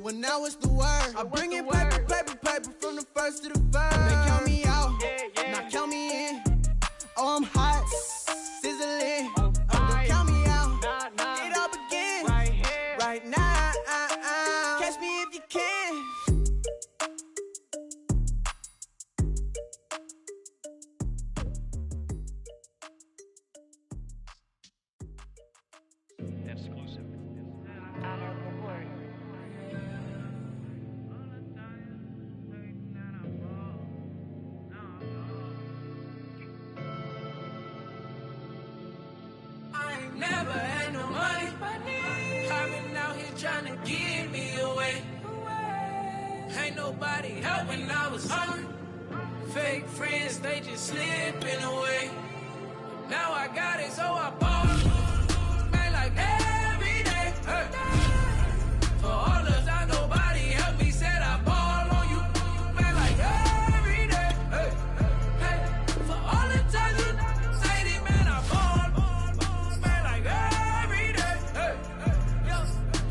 When now it's the word. I bring in paper, paper, paper from the first to the third. They count me out, now count me in. Oh, I'm hot, sizzling. Don't count me out. It all begins right now. Catch me if you can. Exclusive. Never had no money. I've been out here trying to give me away. Ain't nobody help when I was hungry. Fake friends, they just slipping away. Now I got it, so I bought. Man, like every day. Hey. For all the time nobody helped me, said I ball on you. Man, like every day. Hey. Hey. For all the times you say that, man, I ball.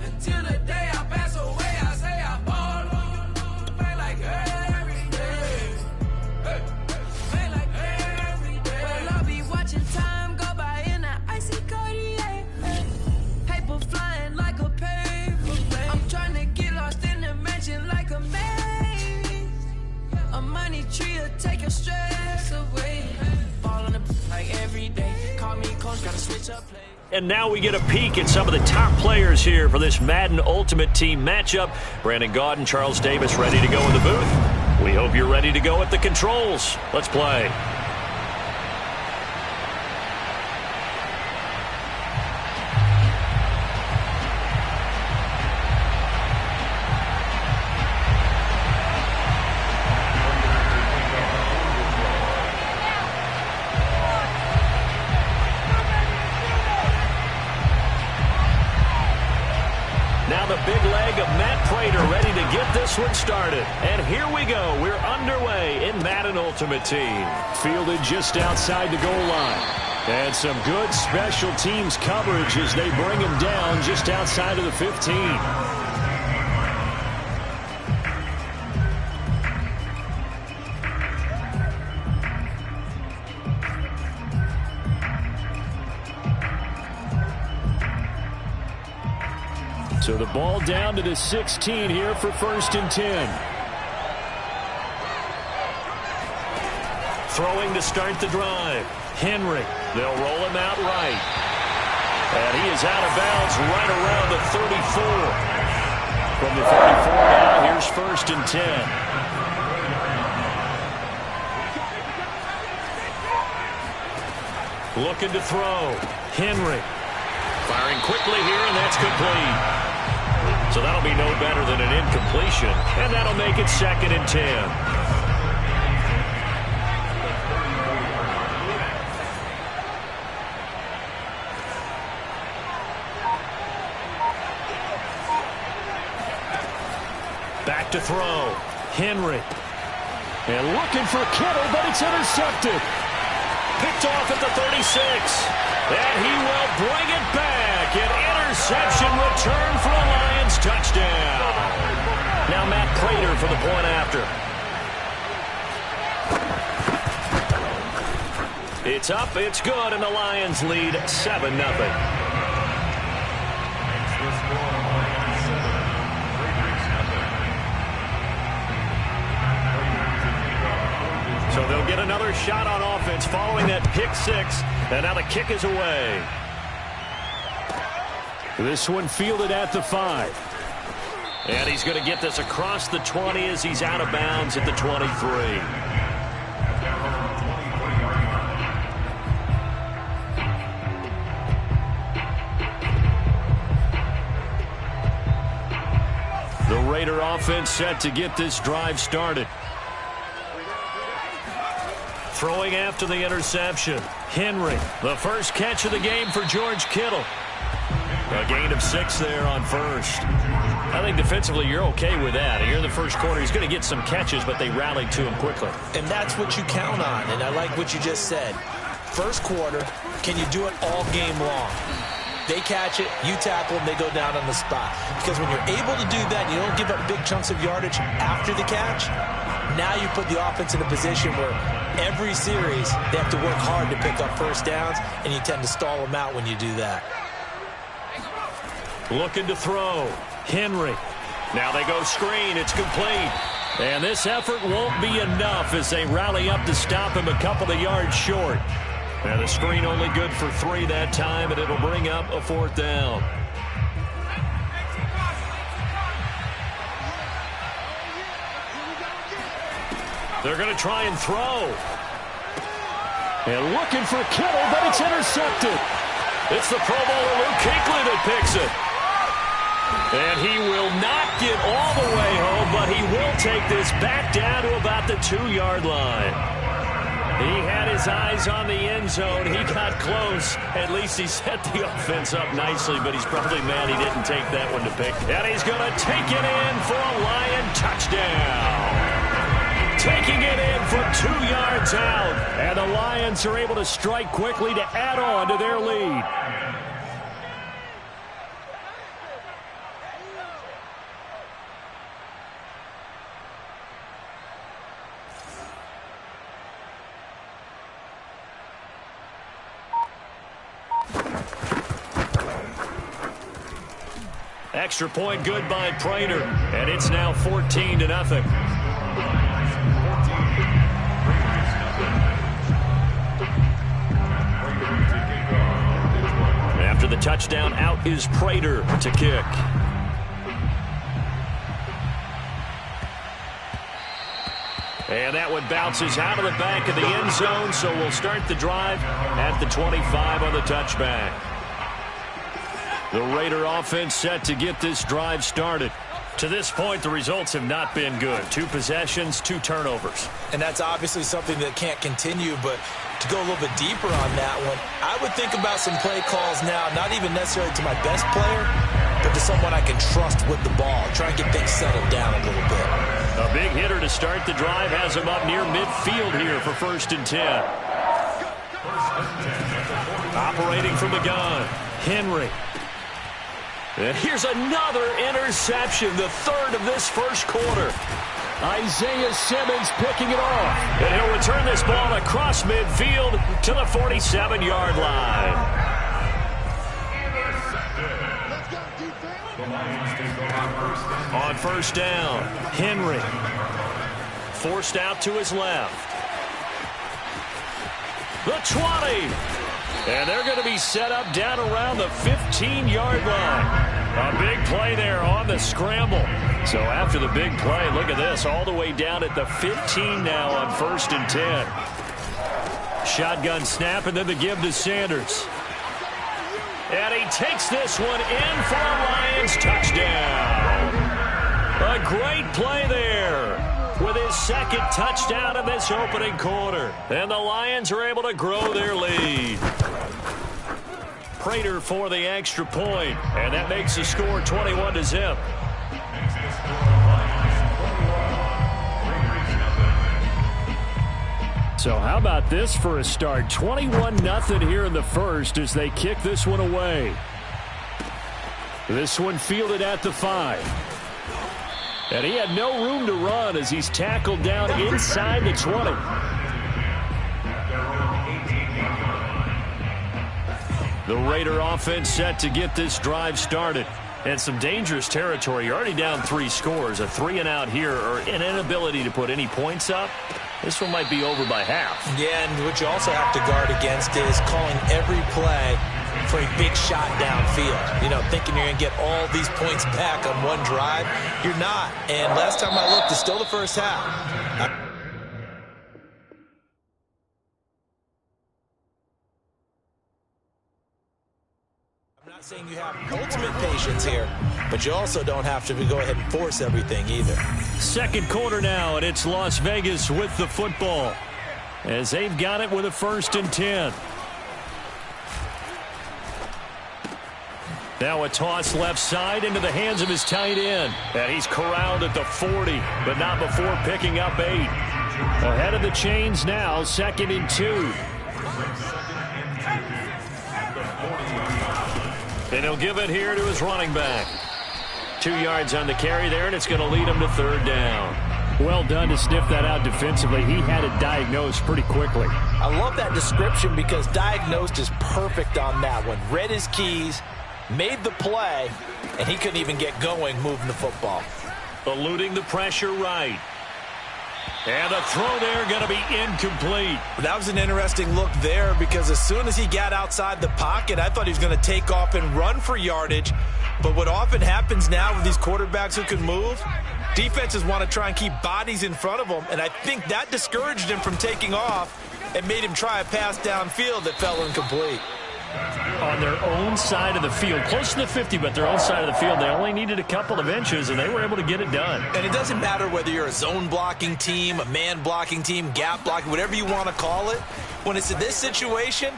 Until the day I pass away, I say I ball on you, man, like every day. Man, like every day. Well, I'll be watching time go by in an icy Cartier. Paper flying like a paper. I'm trying to get lost in the mansion like a maze. A money tree will take your stress away. Ball on the like every day. Call me coach, gotta switch up play. And now we get a peek at some of the top players here for this Madden Ultimate Team matchup. Brandon Gaudin, Charles Davis ready to go in the booth. We hope you're ready to go at the controls. Let's play. One started, and here we go. We're underway in Madden Ultimate Team. Fielded just outside the goal line. And some good special teams coverage as they bring him down just outside of the 15. So the ball down to the 16 here for 1st and 10. Throwing to start the drive. Henry. They'll roll him out right. And he is out of bounds right around the 34. From the 34 now, here's 1st and 10. Looking to throw. Henry. Firing quickly here, and that's complete. So that'll be no better than an incompletion, and that'll make it 2nd and 10. Back to throw. Henry. And looking for Kittle, but it's intercepted. Picked off at the 36. And he will bring it back. An interception return for a Lions touchdown. Now Matt Prater for the point after. It's up, it's good, and the Lions lead 7-0. So they'll get another shot on offense following that pick 6. And now the kick is away. This one fielded at the 5. And he's going to get this across the 20 as he's out of bounds at the 23. The Raider offense set to get this drive started. Throwing after the interception. Henry, the first catch of the game for George Kittle. A gain of 6 there on 1st. I think defensively you're okay with that. You're in the first quarter. He's going to get some catches, but they rallied to him quickly. And that's what you count on, and I like what you just said. First quarter, can you do it all game long? They catch it, you tackle them, they go down on the spot. Because when you're able to do that, you don't give up big chunks of yardage after the catch. Now you put the offense in a position where every series they have to work hard to pick up first downs, and you tend to stall them out when you do that. Looking to throw. Henry. Now they go screen. It's complete. And this effort won't be enough as they rally up to stop him a couple of yards short. And the screen only good for 3 that time, and it'll bring up a 4th down. They're going to try and throw. And looking for Kittle, but it's intercepted. It's the Pro Bowler Luke Kuechly that picks it. And he will not get all the way home, but he will take this back down to about the 2-yard line. He had his eyes on the end zone. He got close. At least he set the offense up nicely, but he's probably mad he didn't take that one to pick. And he's going to take it in for a Lion touchdown. Taking it in from 2 yards out. And the Lions are able to strike quickly to add on to their lead. Extra point good by Prater, and it's now 14-0. After the touchdown, out is Prater to kick. And that one bounces out of the back of the end zone, so we'll start the drive at the 25 on the touchback. The Raider offense set to get this drive started. To this point, the results have not been good. 2 possessions, 2 turnovers. And that's obviously something that can't continue, but to go a little bit deeper on that one, I would think about some play calls now, not even necessarily to my best player, but to someone I can trust with the ball. Try and get things settled down a little bit. A big hitter to start the drive has him up near midfield here for 1st and 10. Operating from the gun, Henry. And here's another interception, the 3rd of this first quarter. Isaiah Simmons picking it off. And he'll return this ball across midfield to the 47-yard line. On 1st down, Henry. Forced out to his left. The 20. And they're going to be set up down around the 15-yard line. A big play there on the scramble. So after the big play, look at this, all the way down at the 15 now on 1st and 10. Shotgun snap and then the give to Sanders. And he takes this one in for a Lions touchdown. A great play there with his 2nd touchdown in this opening quarter. And the Lions are able to grow their lead. Prater for the extra point, and that makes the score 21-0. So how about this for a start? 21-0 here in the first as they kick this one away. This one fielded at the 5. And he had no room to run as he's tackled down inside the 20. The Raider offense set to get this drive started. And some dangerous territory. You're already down 3 scores. A 3-and-out here or an inability to put any points up. This one might be over by half. Yeah, and what you also have to guard against is calling every play for a big shot downfield. You know, thinking you're going to get all these points back on one drive. You're not. And last time I looked, it's still the first half. I'm not saying you have ultimate patience here, but you also don't have to go ahead and force everything either. 2nd quarter now, and it's Las Vegas with the football as they've got it with a 1st and 10. Now a toss left side into the hands of his tight end. And he's corralled at the 40, but not before picking up 8. Ahead of the chains now, 2nd and 2. he'll give it here to his running back. 2 yards on the carry there, and it's going to lead him to third down. Well done to sniff that out defensively. He had it diagnosed pretty quickly. I love that description because diagnosed is perfect on that one. Read his keys, made the play, and he couldn't even get going moving the football. Eluding the pressure right. And the throw there going to be incomplete. That was an interesting look there because as soon as he got outside the pocket, I thought he was going to take off and run for yardage. But what often happens now with these quarterbacks who can move, defenses want to try and keep bodies in front of them, and I think that discouraged him from taking off and made him try a pass downfield that fell incomplete. On their own side of the field, close to the 50, but their own side of the field, they only needed a couple of inches, and they were able to get it done. And it doesn't matter whether you're a zone blocking team, a man blocking team, gap blocking, whatever you want to call it. When it's in this situation,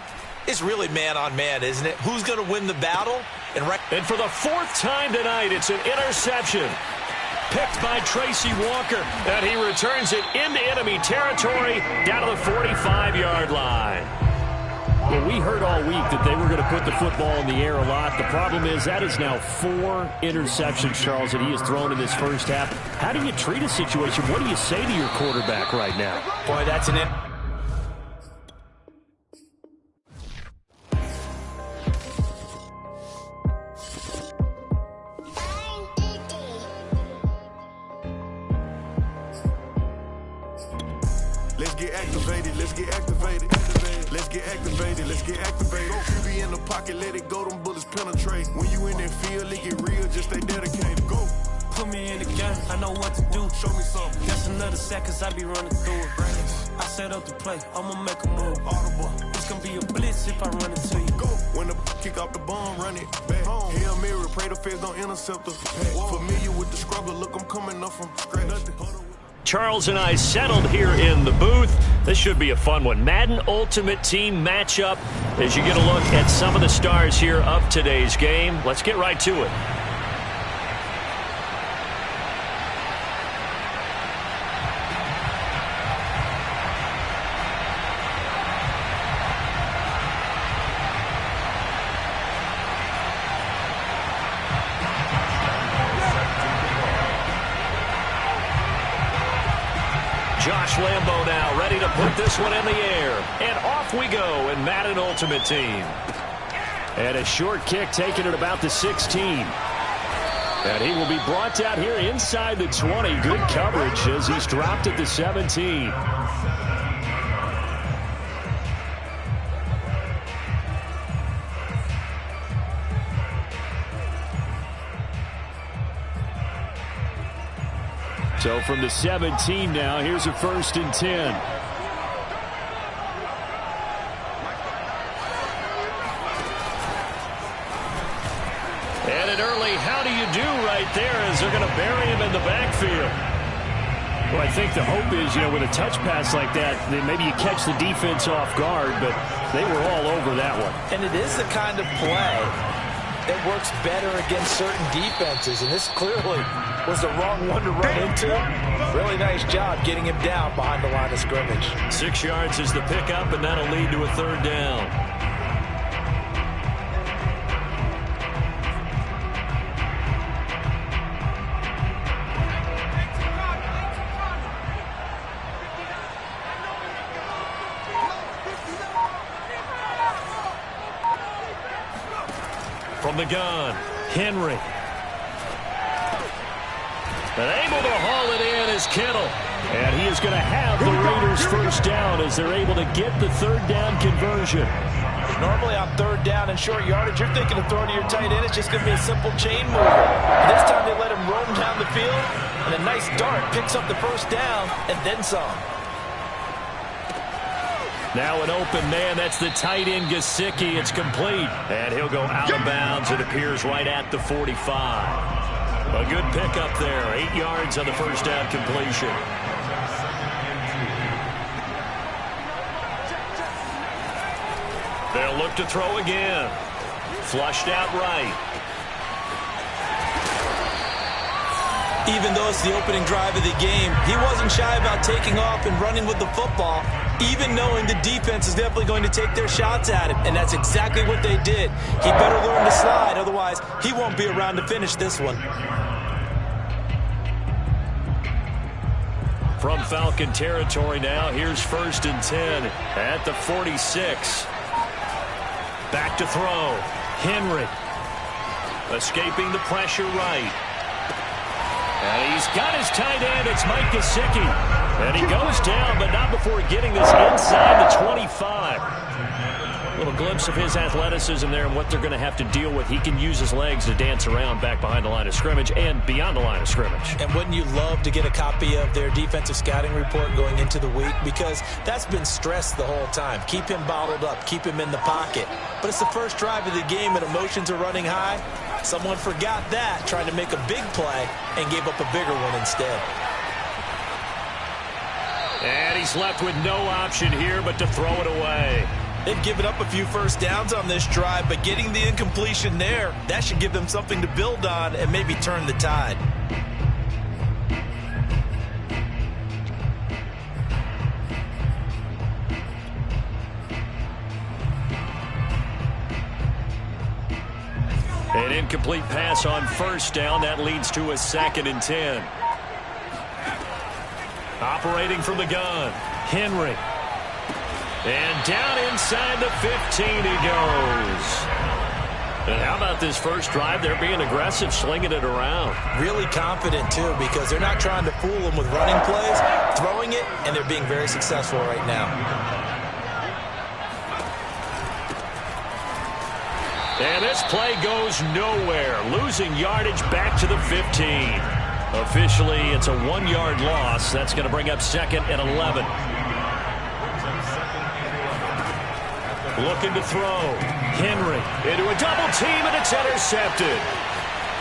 it's really man on man, isn't it? Who's going to win the battle? And for the 4th time tonight, it's an interception. Picked by Tracy Walker, and he returns it into enemy territory down to the 45-yard line. Well, we heard all week that they were going to put the football in the air a lot. The problem is that is now 4 interceptions, Charles, that he has thrown in this first half. How do you treat a situation? What do you say to your quarterback right now? Boy, that's an Let's get activated, let's get activated. Let's get activated, let's get activated. You be in the pocket, let it go, them bullets penetrate. When you in that field, it get real, just stay dedicated. Go. Put me in the game, I know what to do. Show me something. That's another sack, cause I be running through it. I set up the play, I'ma make a move. Audible. It's gonna be a blitz if I run into you. Go. When the kick off the bomb, run it back. Hail Mary, pray the feds don't intercept us. Familiar with the struggle, look, I'm coming up from scratch. Charles and I settled here in the booth. This should be a fun one. Madden Ultimate Team matchup as you get a look at some of the stars here of today's game. Let's get right to it. Josh Lambo now ready to put this one in the air. And off we go in Madden Ultimate Team. And a short kick taken at about the 16. And he will be brought down here inside the 20. Good coverage as he's dropped at the 17. So from the 17 now, here's a 1st and 10. And an early how do you do right there as they're going to bury him in the backfield. Well, I think the hope is, with a touch pass like that, then maybe you catch the defense off guard, but they were all over that one. And it is the kind of play that works better against certain defenses, and this clearly was the wrong one to run into. Really nice job getting him down behind the line of scrimmage. 6 yards is the pickup, and that'll lead to a 3rd down. From the gun, Henry. And able to haul it in is Kittle. And he is going to have the Raiders 1st down as they're able to get the 3rd down conversion. Normally on 3rd down and short yardage, you're thinking of throwing to your tight end. It's just going to be a simple chain mover. This time they let him roam down the field, and a nice dart picks up the 1st down and then some. Now an open man. That's the tight end, Gesicki. It's complete. And he'll go out of bounds. It appears right at the 45. A good pickup there. 8 yards on the 1st down completion. They'll look to throw again. Flushed out right. Even though it's the opening drive of the game, he wasn't shy about taking off and running with the football, even knowing the defense is definitely going to take their shots at him. And that's exactly what they did. He better learn to slide, otherwise he won't be around to finish this one. From Falcon territory now, here's 1st and 10 at the 46. Back to throw. Henry. Escaping the pressure right. And he's got his tight end. It's Mike Gesicki. And he goes down, but not before getting this inside the 25. A little glimpse of his athleticism there and what they're going to have to deal with. He can use his legs to dance around back behind the line of scrimmage and beyond the line of scrimmage. And wouldn't you love to get a copy of their defensive scouting report going into the week? Because that's been stressed the whole time. Keep him bottled up. Keep him in the pocket. But it's the first drive of the game and emotions are running high. Someone forgot that, trying to make a big play, and gave up a bigger one instead. And he's left with no option here but to throw it away. They've given up a few first downs on this drive, but getting the incompletion there, that should give them something to build on and maybe turn the tide. An incomplete pass on 1st down. That leads to a 2nd and 10. Operating from the gun, Henry. And down inside the 15 he goes. And how about this first drive? They're being aggressive, slinging it around. Really confident, too, because they're not trying to fool them with running plays, throwing it, and they're being very successful right now. And this play goes nowhere, losing yardage back to the 15. Officially, it's a 1-yard loss. That's going to bring up 2nd and 11. Looking to throw. Henry into a double team, and it's intercepted.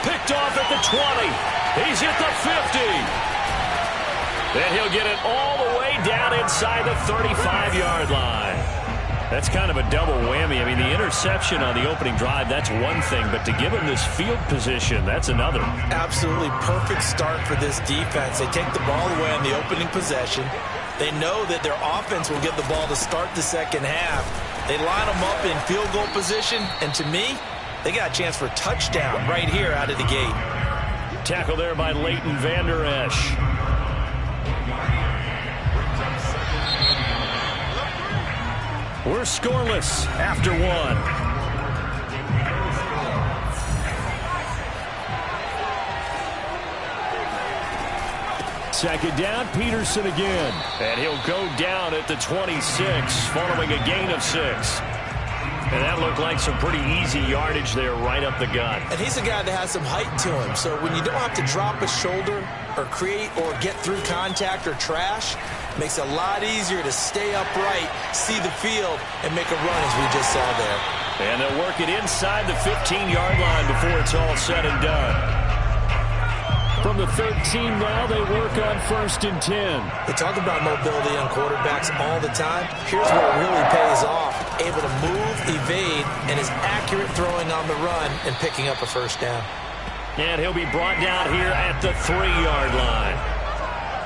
Picked off at the 20. He's at the 50. And he'll get it all the way down inside the 35-yard line. That's kind of a double whammy. I mean, the interception on the opening drive, that's one thing, but to give him this field position, that's another. Absolutely perfect start for this defense. They take the ball away on the opening possession. They know that their offense will get the ball to start the second half. They line them up in field goal position, and to me, they got a chance for a touchdown right here out of the gate. Tackle there by Leighton Vander Esch. We're scoreless after 1. Second down, Peterson again. And he'll go down at the 26 following a gain of 6. And that looked like some pretty easy yardage there right up the gut. And he's a guy that has some height to him, so when you don't have to drop a shoulder or create or get through contact or trash, it makes it a lot easier to stay upright, see the field, and make a run as we just saw there. And they'll work it inside the 15-yard line before it's all said and done. From the 13 now, they work on 1st and 10. They talk about mobility on quarterbacks all the time. Here's where it really pays off. Able to move, evade, and is accurate throwing on the run and picking up a first down. And he'll be brought down here at the 3-yard line.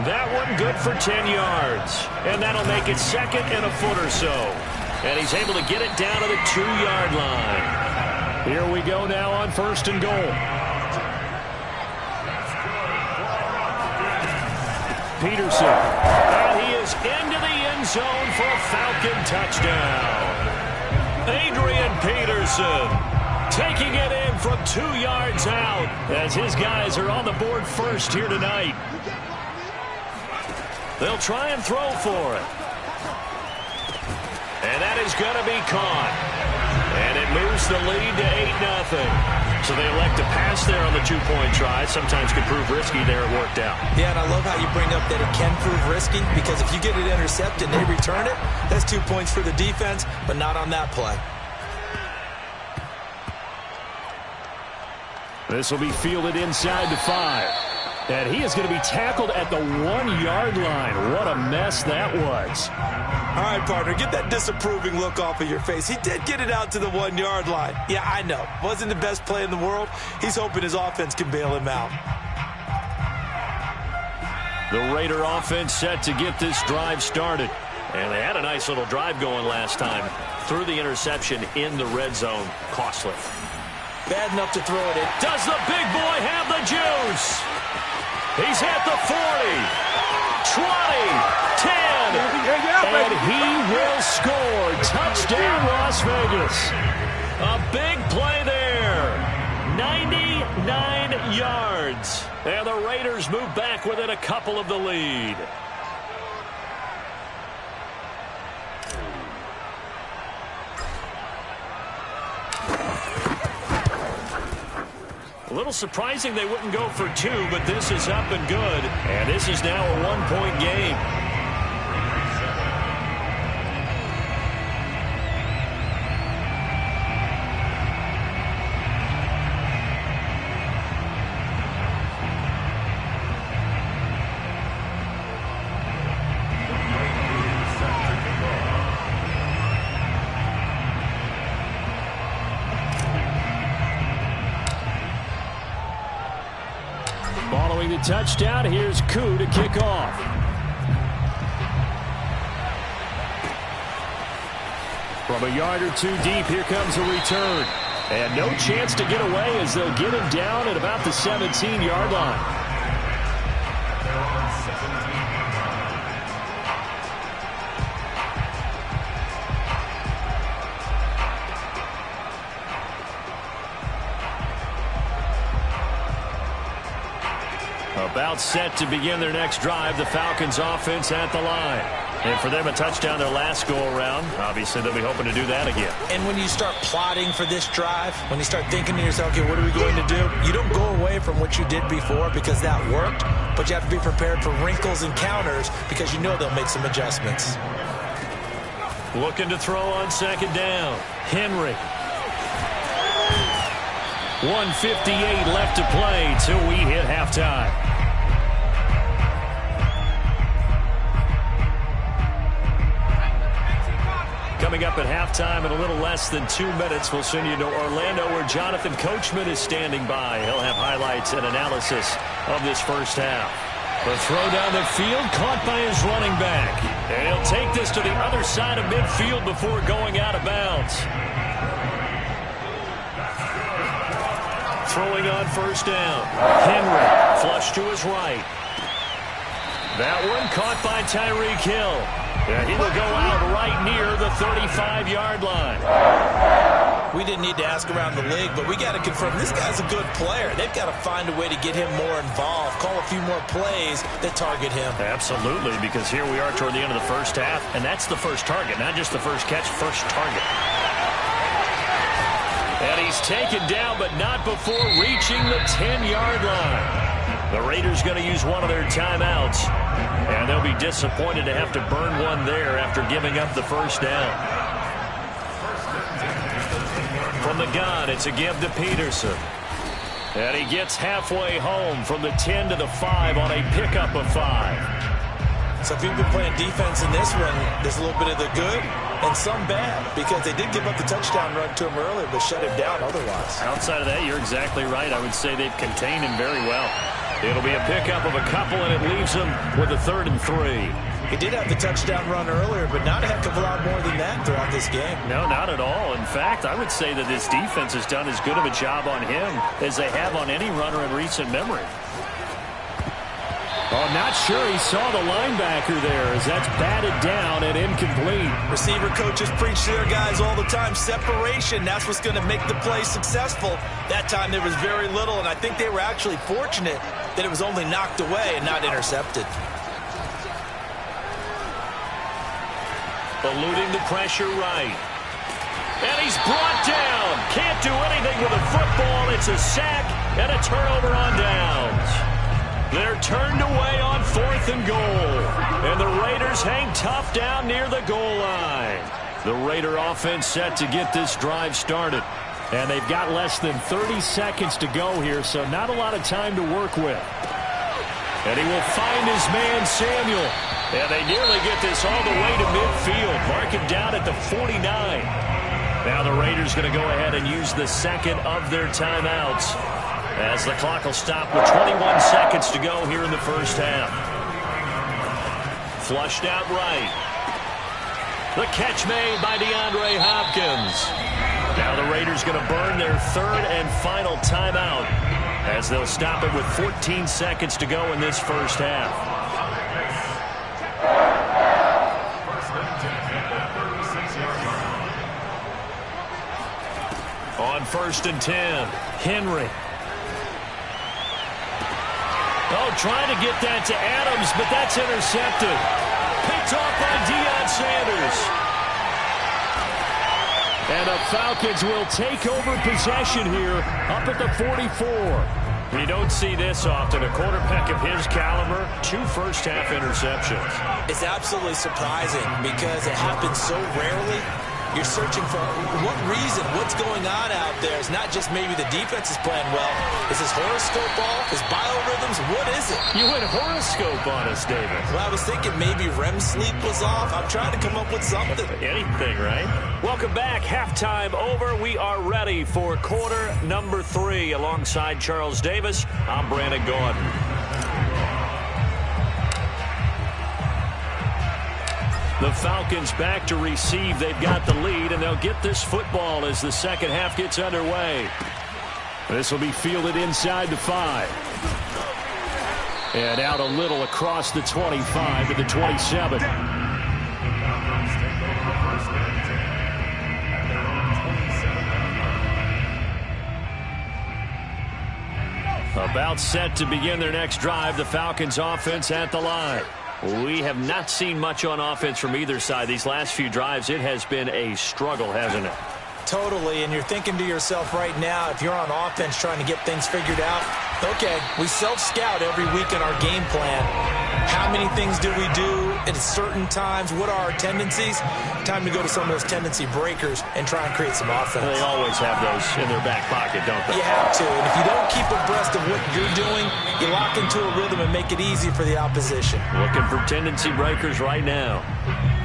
That one good for 10 yards. And that'll make it 2nd and a foot or so. And he's able to get it down to the 2-yard line. Here we go now on 1st and goal. Peterson, and he is into the end zone for a Falcon touchdown. Adrian Peterson taking it in from 2 yards out as his guys are on the board first here tonight. They'll try and throw for it. And that is going to be caught. And it moves the lead to 8-0. So they elect to pass there on the 2-point try. Sometimes could prove risky there. It worked out. Yeah, and I love how you bring up that it can prove risky, because if you get it intercepted and they return it, that's 2 points for the defense, but not on that play. This will be fielded inside the 5. And he is going to be tackled at the 1-yard line. What a mess that was. All right, partner, get that disapproving look off of your face. He did get it out to the 1-yard line. Yeah, I know. Wasn't the best play in the world. He's hoping his offense can bail him out. The Raider offense set to get this drive started. And they had a nice little drive going last time. Threw the interception in the red zone. Costly. Bad enough to throw it in. Does the big boy have the juice? He's at the 40, 20, 10, and he will score. Touchdown, Las Vegas. A big play there. 99 yards. And the Raiders move back within a couple of the lead. A little surprising they wouldn't go for two, but this is up and good. And this is now a one-point game. Following the touchdown, here's Koo to kick off. From a yard or two deep, here comes a return. And no chance to get away as they'll get him down at about the 17-yard line. About set to begin their next drive. The Falcons offense at the line. And for them, a touchdown their last go-around. Obviously, they'll be hoping to do that again. And when you start plotting for this drive, when you start thinking to yourself, okay, what are we going to do? You don't go away from what you did before because that worked, but you have to be prepared for wrinkles and counters because you know they'll make some adjustments. Looking to throw on second down. Henry. 1:58 left to play till we hit halftime. Coming up at halftime in a little less than 2 minutes, we'll send you to Orlando where Jonathan Coachman is standing by. He'll have highlights and analysis of this first half. The throw down the field caught by his running back. And he'll take this to the other side of midfield before going out of bounds. Throwing on first down. Henry flush to his right. That one caught by Tyreek Hill. And he will go out right near the 35-yard line. We didn't need to ask around the league, but we got to confirm this guy's a good player. They've got to find a way to get him more involved, call a few more plays that target him. Absolutely, because here we are toward the end of the first half, and that's the first target, not just the first catch, first target. And he's taken down, but not before reaching the 10-yard line. The Raiders going to use one of their timeouts, and they'll be disappointed to have to burn one there after giving up the first down. From the gun, it's a give to Peterson. And he gets halfway home from the 10 to the 5 on a pickup of 5. So if you've been playing defense in this one, there's a little bit of the good and some bad because they did give up the touchdown run to him earlier but shut him down otherwise. Outside of that, you're exactly right. I would say they've contained him very well. It'll be a pickup of a couple, and it leaves them with a 3rd and 3. He did have the touchdown run earlier, but not a heck of a lot more than that throughout this game. No, not at all. In fact, I would say that this defense has done as good of a job on him as they have on any runner in recent memory. Oh, not sure he saw the linebacker there as that's batted down and incomplete. Receiver coaches preach to their guys all the time. Separation, that's what's going to make the play successful. That time there was very little, and I think they were actually fortunate that it was only knocked away and not intercepted. Eluding the pressure right. And he's brought down. Can't do anything with a football. It's a sack and a turnover on downs. They're turned away on 4th and goal. And the Raiders hang tough down near the goal line. The Raider offense set to get this drive started. And they've got less than 30 seconds to go here, so not a lot of time to work with. And he will find his man, Samuel. And they nearly get this all the way to midfield. Mark him down at the 49. Now the Raiders going to go ahead and use the second of their timeouts, as the clock will stop with 21 seconds to go here in the first half. Flushed out right. The catch made by DeAndre Hopkins. Now the Raiders going to burn their third and final timeout as they'll stop it with 14 seconds to go in this first half. On 1st and 10, Henry. Oh, trying to get that to Adams, but that's intercepted. Picked off by Deion Sanders. And the Falcons will take over possession here up at the 44. You don't see this often. A quarterback of his caliber, 2 first-half interceptions. It's absolutely surprising because it happens so rarely. You're searching for what reason, what's going on out there. It's not just maybe the defense is playing well. Is his horoscope off? His biorhythms? What is it? You went horoscope on us, David. Well, I was thinking maybe REM sleep was off. I'm trying to come up with something. Anything, right? Welcome back. Halftime over. We are ready for quarter number 3. Alongside Charles Davis, I'm Brandon Gordon. The Falcons back to receive. They've got the lead, and they'll get this football as the second half gets underway. This will be fielded inside the 5. And out a little across the 25 to the 27. About set to begin their next drive. The Falcons offense at the line. We have not seen much on offense from either side. These last few drives, it has been a struggle, hasn't it? Totally, and you're thinking to yourself right now, if you're on offense trying to get things figured out, okay, we self-scout every week in our game plan. How many things do we do at certain times? What are our tendencies? Time to go to some of those tendency breakers and try and create some offense. They always have those in their back pocket, don't they? You have to, and if you don't keep abreast of what you're doing, you lock into a rhythm and make it easy for the opposition. Looking for tendency breakers right now.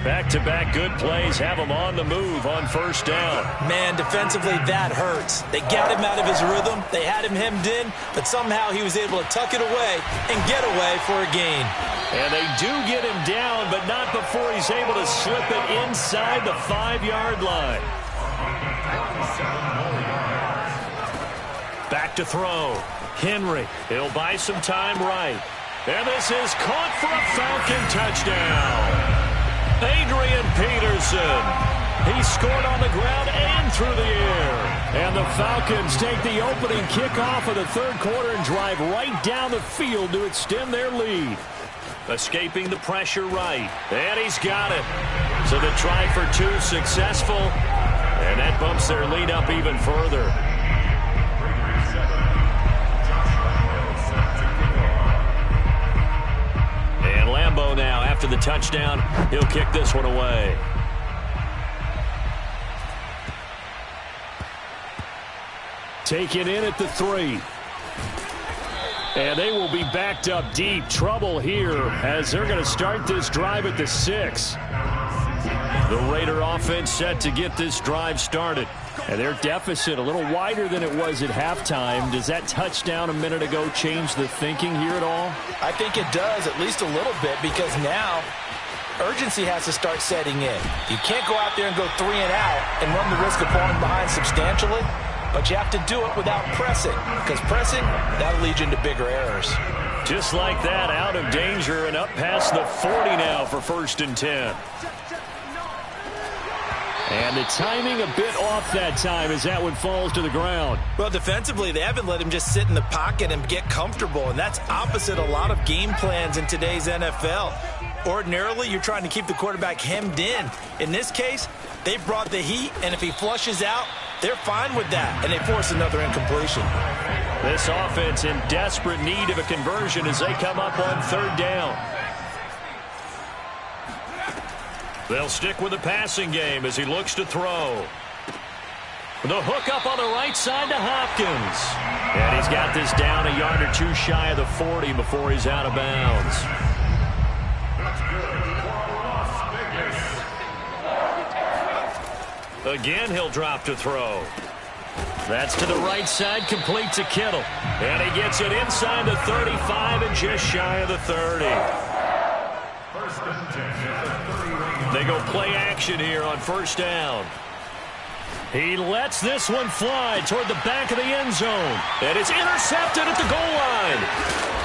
Back-to-back good plays have him on the move on first down. Man, defensively, that hurts. They got him out of his rhythm. They had him hemmed in, but somehow he was able to tuck it away and get away for a gain. And they do get him down, but not before he's able to slip it inside the 5-yard line. Back to throw. Henry. He'll buy some time right. And this is caught for a Falcon touchdown. Adrian Peterson. He scored on the ground and through the air. And the Falcons take the opening kickoff of the third quarter and drive right down the field to extend their lead. Escaping the pressure right. And he's got it. So the try for 2 successful. And that bumps their lead up even further. And Lambeau now, after the touchdown, he'll kick this one away. Taken in at the 3. And they will be backed up deep. Trouble here as they're going to start this drive at the 6. The Raider offense set to get this drive started. And their deficit a little wider than it was at halftime. Does that touchdown a minute ago change the thinking here at all? I think it does, at least a little bit, because now urgency has to start setting in. You can't go out there and go 3 and out and run the risk of falling behind substantially, but you have to do it without pressing, because pressing, that'll lead you into bigger errors. Just like that, out of danger and up past the 40 now for 1st and 10. And the timing a bit off that time as that one falls to the ground. Well, defensively, they haven't let him just sit in the pocket and get comfortable, and that's opposite a lot of game plans in today's NFL. Ordinarily, you're trying to keep the quarterback hemmed in. In this case, they brought the heat, and if he flushes out, they're fine with that, and they force another incompletion. This offense in desperate need of a conversion as they come up on 3rd down. They'll stick with the passing game as he looks to throw. The hook up on the right side to Hopkins. And he's got this down a yard or 2 shy of the 40 before he's out of bounds. Again, he'll drop to throw. That's to the right side, complete to Kittle. And he gets it inside the 35 and just shy of the 30. They go play action here on first down. He lets this one fly toward the back of the end zone. And it's intercepted at the goal line.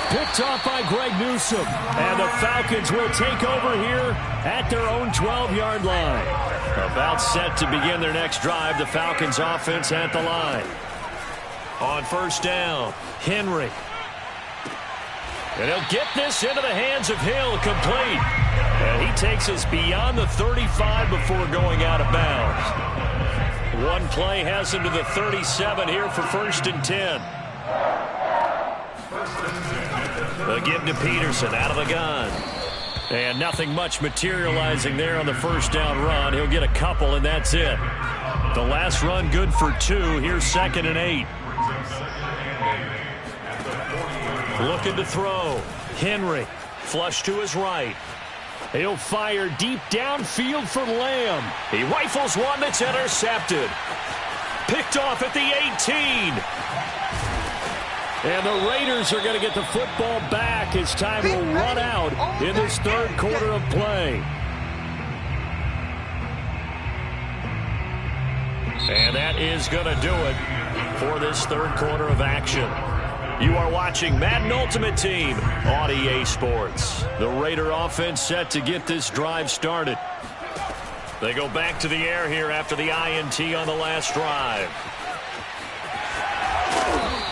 Picked off by Greg Newsome. And the Falcons will take over here at their own 12-yard line. About set to begin their next drive. The Falcons offense at the line. On first down, Henry. And he'll get this into the hands of Hill, complete. And he takes us beyond the 35 before going out of bounds. One play has him to the 37 here for 1st and 10. The give to Peterson out of the gun. And nothing much materializing there on the first down run. He'll get a couple, and that's it. The last run good for 2. Here's 2nd and 8. Looking to throw. Henry. Flush to his right. He'll fire deep downfield for Lamb. He rifles one that's intercepted. Picked off at the 18. And the Raiders are going to get the football back as time will run out in this third quarter of play. And that is going to do it for this third quarter of action. You are watching Madden Ultimate Team on EA Sports. The Raider offense set to get this drive started. They go back to the air here after the INT on the last drive.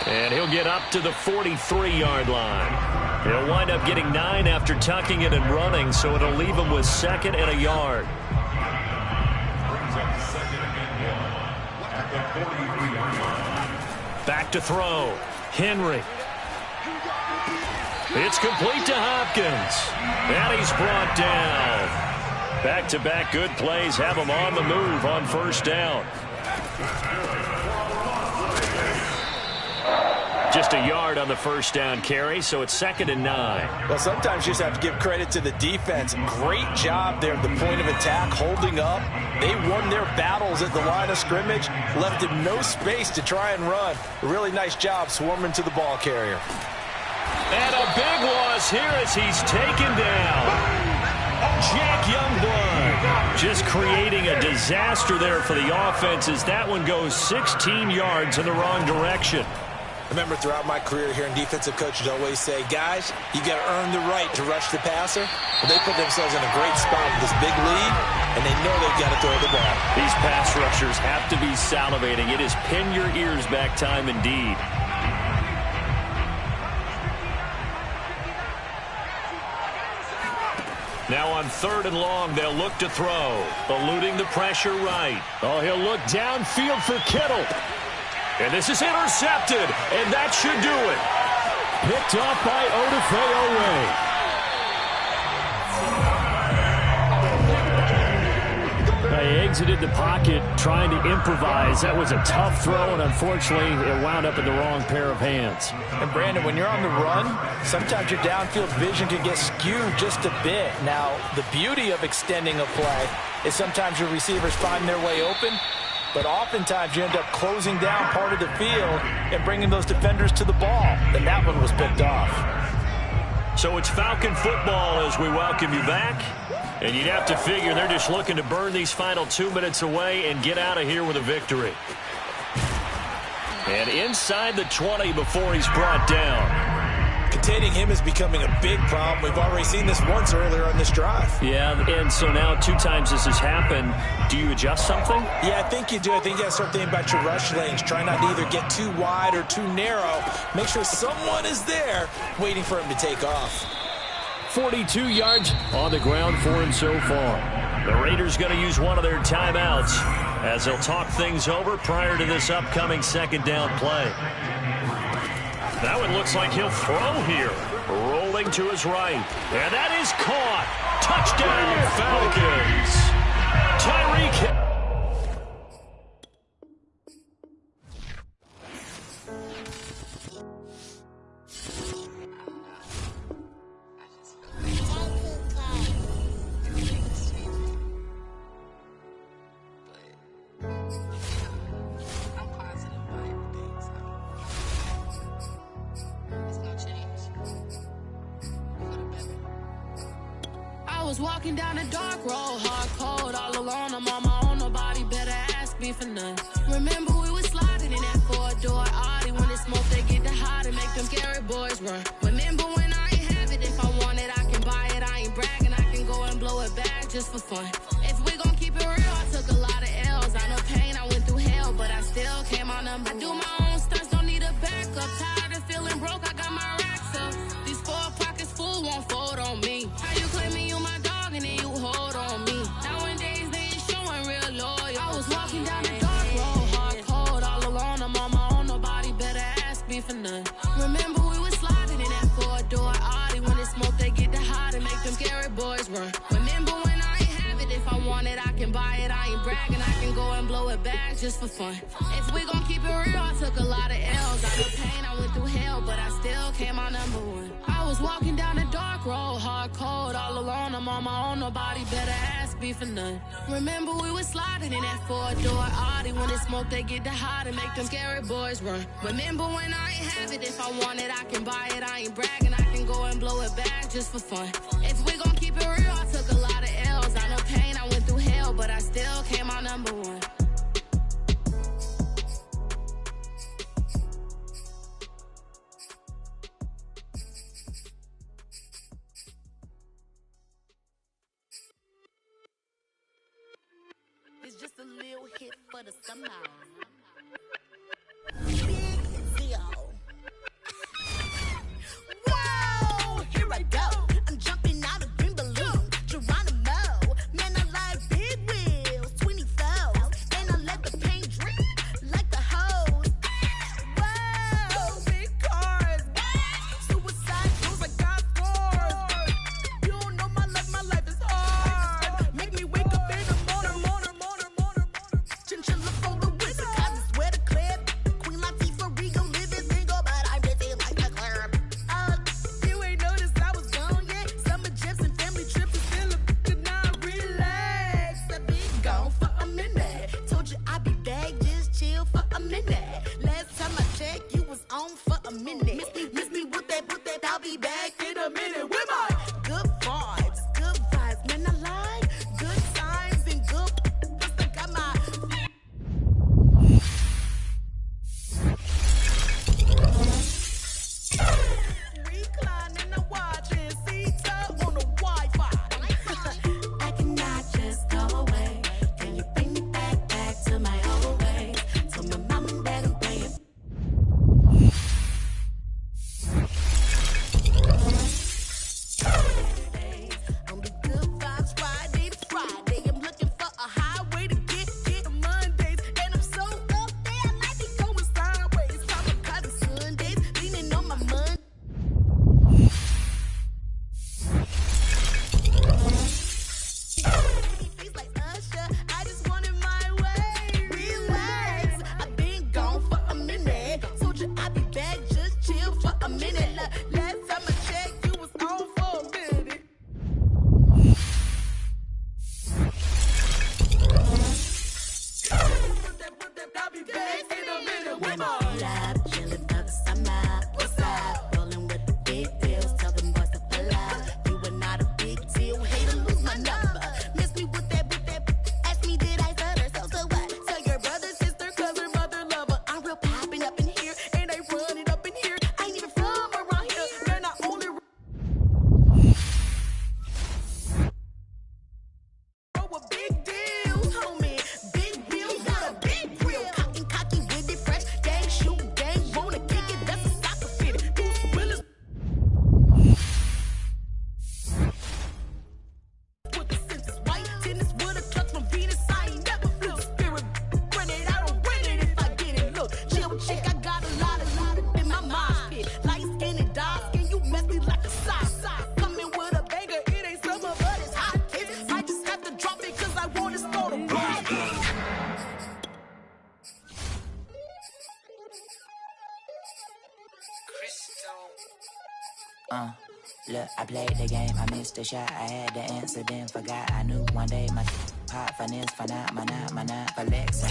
And he'll get up to the 43-yard line. He'll wind up getting 9 after tucking it and running, so it'll leave him with 2nd and a yard. Back to throw. Henry. It's complete to Hopkins. And he's brought down. Back-to-back good plays have him on the move on first down. Just a yard on the first down carry, so it's 2nd and 9. Well, sometimes you just have to give credit to the defense. Great job there at the point of attack, holding up. They won their battles at the line of scrimmage, left him no space to try and run. A really nice job swarming to the ball carrier. And a big loss here as he's taken down. Jack Youngblood just creating a disaster there for the offense as that one goes 16 yards in the wrong direction. I remember throughout my career hearing defensive coaches always say, guys, you got to earn the right to rush the passer. Well, they put themselves in a great spot with this big lead, and they know they've got to throw the ball. These pass rushers have to be salivating. It is pin your ears back time indeed. Now on 3rd and long, they'll look to throw. Eluding the pressure right. Oh, he'll look downfield for Kittle. And this is intercepted, and that should do it. Picked off by Odafe They exited the pocket trying to improvise. That was a tough throw, and unfortunately, it wound up in the wrong pair of hands. And, Brandon, when you're on the run, sometimes your downfield vision can get skewed just a bit. Now, the beauty of extending a play is sometimes your receivers find their way open, but oftentimes you end up closing down part of the field and bringing those defenders to the ball. And that one was picked off. So it's Falcon football as we welcome you back. And you'd have to figure they're just looking to burn these final 2 minutes away and get out of here with a victory. And inside the 20 before he's brought down. Containing him is becoming a big problem. We've already seen this once earlier on this drive. Yeah, and so now 2 times this has happened. Do you adjust something? Yeah, I think you do. I think you got to start thinking about your rush lanes. Try not to either get too wide or too narrow. Make sure someone is there waiting for him to take off. 42 yards on the ground for him so far. The Raiders going to use one of their timeouts as they'll talk things over prior to this upcoming 2nd down play. That one looks like he'll throw here. Rolling to his right. And that is caught. Touchdown, Falcons. Tyreek Hill. was walking down a dark road, hard cold, all alone. I'm on my own, nobody better ask me for none. Remember we was sliding in that four-door Audi. When it's smoke, they get the hot and make them scary boys run. Remember when I ain't have it, if I want it, I can buy it. I ain't bragging, I can go and blow it back just for fun. If we gon' keep it real, I took a lot of L's. I know pain, I went through hell, but I still came on number. I do my own stunts, don't need a backup. Tired of feeling broke, I got my racks up. These 4 pockets full won't fold on me. How you claiming you my dog and then you hold on me? Nowadays they ain't showing real loyal. I was walking down the dark road, hard cold, all alone. I'm on my own, nobody better ask me for none. Remember we was sliding in that four-door Audi. When it's smoke, they get the hot and make them scary boys run. Remember when I ain't have it, if I want it, I can buy it. I ain't bragging, I can go and blow it back just for fun. If we gon' keep it real, I took a lot of L's. I know pain, I went through hell, but I still came out number 1. I was walking down a dark road, hard cold, all alone. I'm on my own, nobody better ask me for none. Remember we was sliding in that four-door Audi. When it's smoke, they get the hot and make them scary boys run. Remember when I ain't have it, if I want it, I can buy it. I ain't bragging, I can go and blow it back just for fun. If we gon' keep it real, I took a lot of L's. I know pain, I went through hell, but I still came out number 1. It's just a little hit for the summer. Big deal. Whoa, here I go. I'm jumping out of green balloon. Geronimo, man, I like big wheels, 24s, and I let the paint drip like the hose. Whoa, big cars, suicide shows, I got scores. You don't know my life is hard. Make me wake up in the morning. Chinchilla for the wizard, cause I swear to clip. Queen Latifah, Rigo, living single, but I'm busy like a club. You ain't noticed I was gone yet. Summer jets and family trips is still a could not relax. I been gone for a minute. Told you I'd be back, just chill for a minute. Last time I checked, you was on for a minute. Miss me with that, I'll be back in a minute. With my good vibes, man, I like good times and good. I got my reclining and watching C-Tub on the Wi-Fi. I cannot just go away. Can you bring me back to my old ways? Tell my mom and dad I'm paying. Only good vibes Friday to Friday. I'm looking for a highway to get to Mondays. And I'm so up there, I might be going sideways. Kamikaze Sundays, leaning on my money. Feels like Usher, I just wanted my way. Relax, I've been gone for a minute. Told you I'd be back, just chill for a minute. Last time I checked, you was on for a minute. I'll be back in a minute. With my lab, chillin' for the summer. What's up? Rollin' with the big deals. Tell them boys to pull up. You are not a big deal. Hate to lose my number. Miss me with that. Ask me, did I stutter? So what? Tell your brother, sister, cousin, mother, lover. I'm real poppin' up in here, and I run it up in here. I ain't even from around here, man. I only a big deal, homie. Big wheels on a big wheel. Cocky with it, fresh gang, shoot gang. Wanna kick it, that's a soccer fit. Bruce Willis with the senses white. Tennis with a touch from Venus. I ain't never feel the spirit. Run it, I don't win it if I get it. Look, chill chick, I got a lot in my mind pit. Light skin and dark skin, you messy like a sock. Coming with a banger, it ain't summer, but it's hot. I just have to drop it cause I want to start a rock. Look, I played the game, I missed the shot. I had the answer, then forgot. I knew one day my hot finesse, for not, my not, for Lex.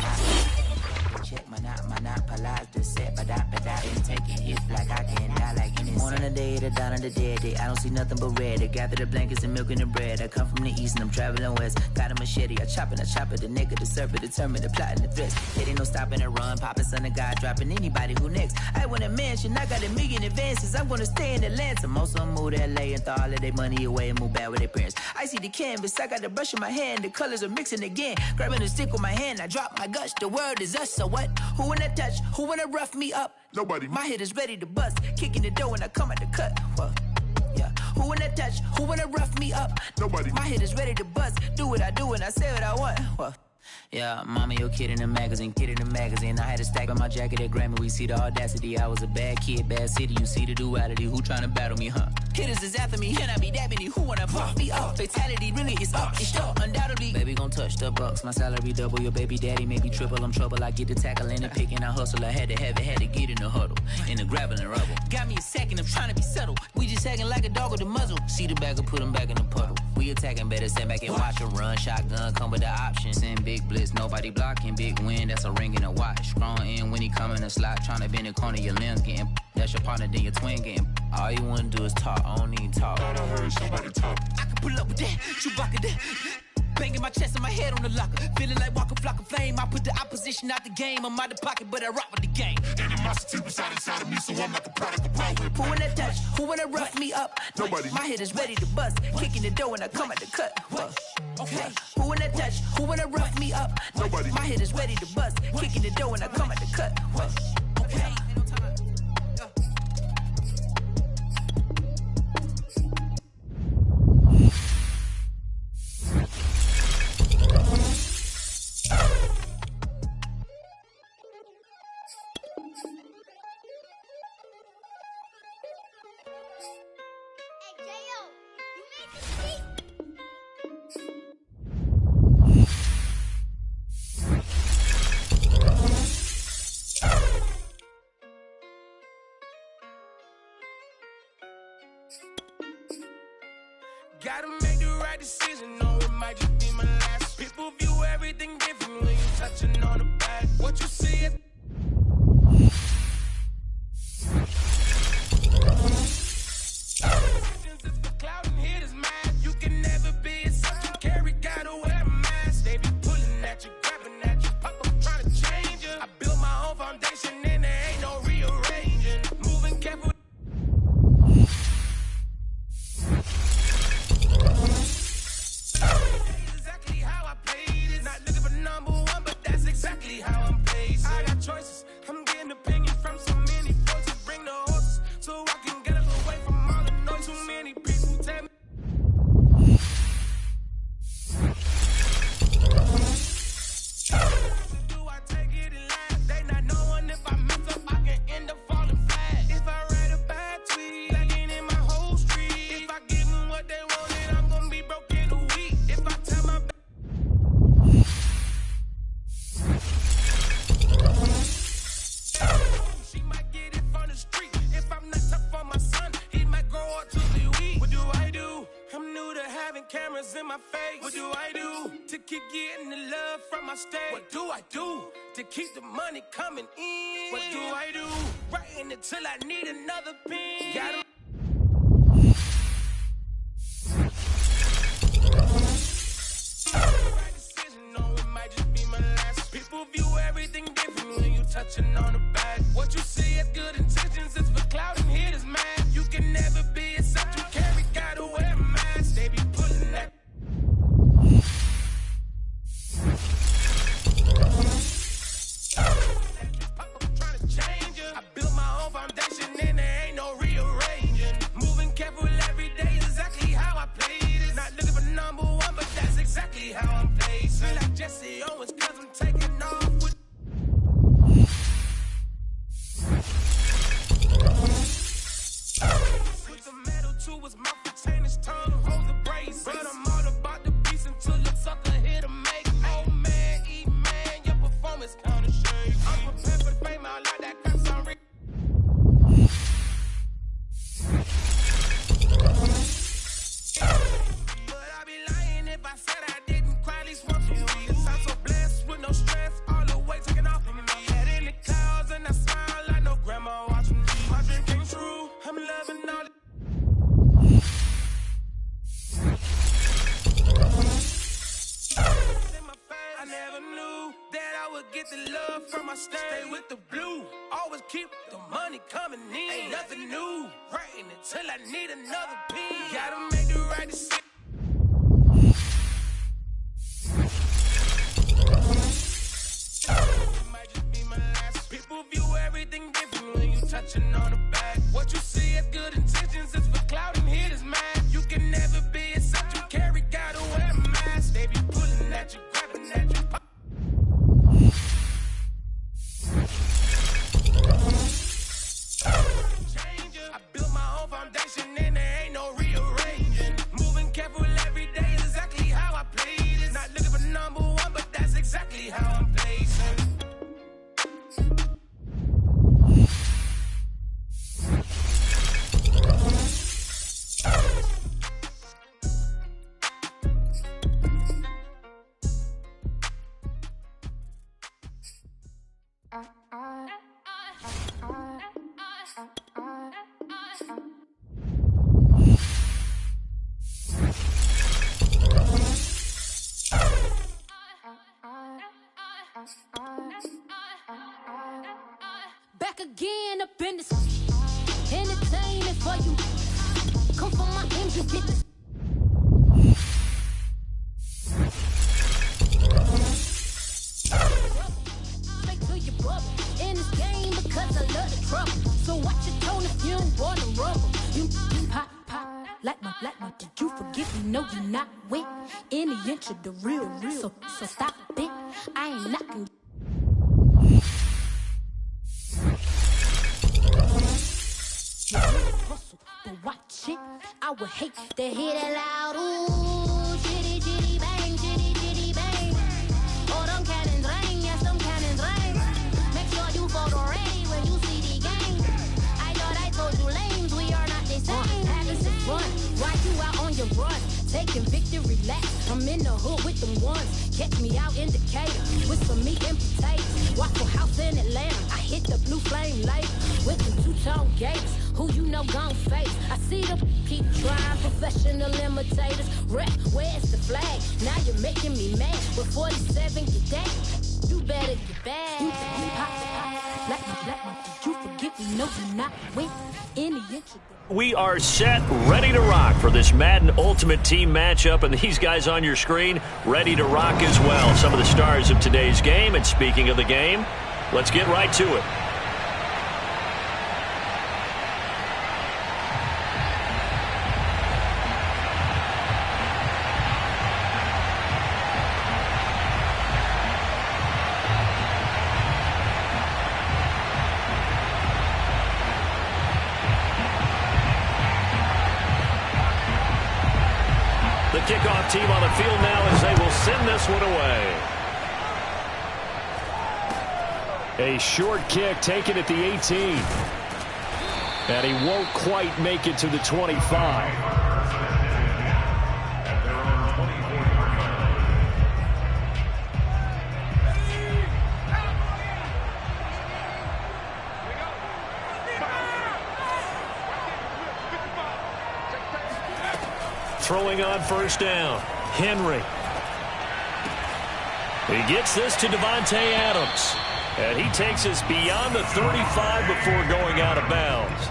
check, monopolize the set, but been taking hits like I can die like any morning of the day, the dawn of the dead day. I don't see nothing but red. I gather the blankets and milk and the bread. I come from the east and I'm traveling west. Got a machete, I chop it, the neck of the serpent, determined to plot and the threats. It ain't no stopping and run, popping son of God, dropping anybody who next. I want a mansion, I got $1 million advances. I'm gonna stay in Atlanta. Most of them move to LA and throw all of their money away and move back with their parents. I see the canvas, I got the brush in my hand, the colors are mixing again. Grabbing the stick with my hand, I drop my guts. The world is us, so what? Who wanna touch? Who wanna rough me up? Nobody. My head is ready to bust, kicking the door when I come at the cut. Well, yeah. Who wanna touch? Who wanna rough me up? Nobody. My head is ready to bust, do what I do and I say what I want. Well, yeah, mama, your kid in the magazine, I had a stack on my jacket at Grammy. We see the audacity. I was a bad kid, bad city. You see the duality. Who tryna battle me, huh? Hitters is after me, and I be dabbing you. Who wanna fuck me up? Fatality really is up. It's sure, undoubtedly. Baby gon' touch the bucks. My salary double. Your baby daddy maybe triple. I'm trouble. I get the tackling and picking. I hustle. I had to have it. Had to get in the huddle. In the gravel and rubble. Got me a second. I'm trying to be subtle. We just acting like a dog with a muzzle. See the bagger, put him back in the puddle. We attacking, better stand back and watch him run. Shotgun come with the option. Send big blitz. Nobody blocking. Big win. That's a ring and a watch. Strong in when he come in a slot. Trying to bend the corner. Your limbs getting. That's your partner. Then your twin getting. All you wanna do is talk. I don't need talk. I heard somebody talk. I can pull up with that, Chewbacca that. Banging my chest and my head on the locker. Feeling like Walker Flock of Flame. I put the opposition out the game. I'm out the pocket, but I rock with the game. Animosity reside inside of me, so I'm like a product of power. Who wanna touch? Who wanna rough me up? Nobody. My head is ready to bust. Kicking the door when I come at the cut. Okay. Who wanna touch? Who wanna rough me up? Nobody. My head is ready to bust. Kicking the door when I come at the cut. Okay. Gotta make the right decision, no, it might just be my last. People view everything different when you touching on the back. What you see is cloud and hit is mad. You can never be a subject. Carry, gotta wear a mask. They be pulling at you, grabbing at you. Pop up trying to change you. I built my own foundation and there ain't no rearranging. Moving careful. Exactly how I played it. Not looking for number one, but that's exactly how I'm paid. I got choices. I'm getting opinions from so many voices. Bring the horses so I can get up away from all the noise. Too many people tell me. Do I take it in last? They not knowing if I mess up, I can end up falling flat. If I write a bad tweet, I ain't in my whole street. If I give them what they wanted, I'm gonna be broke in a week. If I tell my she might get it from the street. If I'm not tough for my son, he might grow up to be weak. What do I do? I'm new to having cameras in my face. What do I do to keep getting the love from my state? What do I do to keep the money coming in? What do I do? Writing it till I need another pen. Gotta right decision, no, it might just be my last. People view everything different when you touching on the back. What you see as good intentions is for cloud and hit is mad. You can never be a subject. Carry, gotta wear a mask. They be pulling that. Pop up trying to change you. I built my own foundation and there ain't no rearranging. Moving careful every day is exactly how I played it. Not looking for number one, but that's exactly how I'm paid. Feel like Jesse Owens cause I'm taking off with. Put the metal to his mouth, retain his tongue, hold the brace. But I'm all about the beast until the sucker hit a make. Oh man, eat man, your performance kinda shake. I'm prepared for the fame, I like that cause I'm real. But I'd be lying if I said I didn't cry at least once a week. I'm so blessed with no stress, all the weight taken off of me. stay with the blue. Always keep the money coming in. Ain't nothing new. Writing until I need another pen. Gotta make the right decision. Might just be my last. People view everything different when you touching on the back. What you see as good intentions is for clout and hitters, man. You can never be except you carry. Gotta wear a mask. They be pulling at you, grabbing at you. I built my own foundation and there ain't no rearranging. Moving careful every day is exactly how I play this. Not looking for number one, but that's exactly how I'm placing. Back again up in this entertainment for you. Come for my ends, you get this. Straight to your brother in this game because I love the trouble. So watch your tone if you don't wanna rumble. You pop like my. Did you forget me? No, you're not with any inch of the real. So stop it. I ain't knocking. Hustle, but watch it. I would hate to hear that loud. Ooh, chitty chitty bang, chitty chitty bang. Oh, them cannons ring, yes, them cannons ring. Make sure you photo ready when you see the game. I thought I told you lames, we are not the same. Having some fun, while you out on your run, taking victory laps. I'm in the hood with them ones. Catch me out in Decatur with some meat and potatoes. Waffle House in Atlanta. I hit the blue flame later with the two-tone gates. Who you know gon' face? I see them keep trying, professional imitators. Rep, where's the flag? Now you're making me mad. With 47, get that. You better get back. You pop, like my. Did you forget me? No, you're not with any inch. We are set, ready to rock for this Madden Ultimate Team matchup, and these guys on your screen ready to rock as well. Some of the stars of today's game, and speaking of the game, let's get right to it. The kickoff team on the field now as they will send this one away. A short kick taken at the 18. And he won't quite make it to the 25. Throwing on first down. Henry. He gets this to Devontae Adams. And he takes us beyond the 35 before going out of bounds.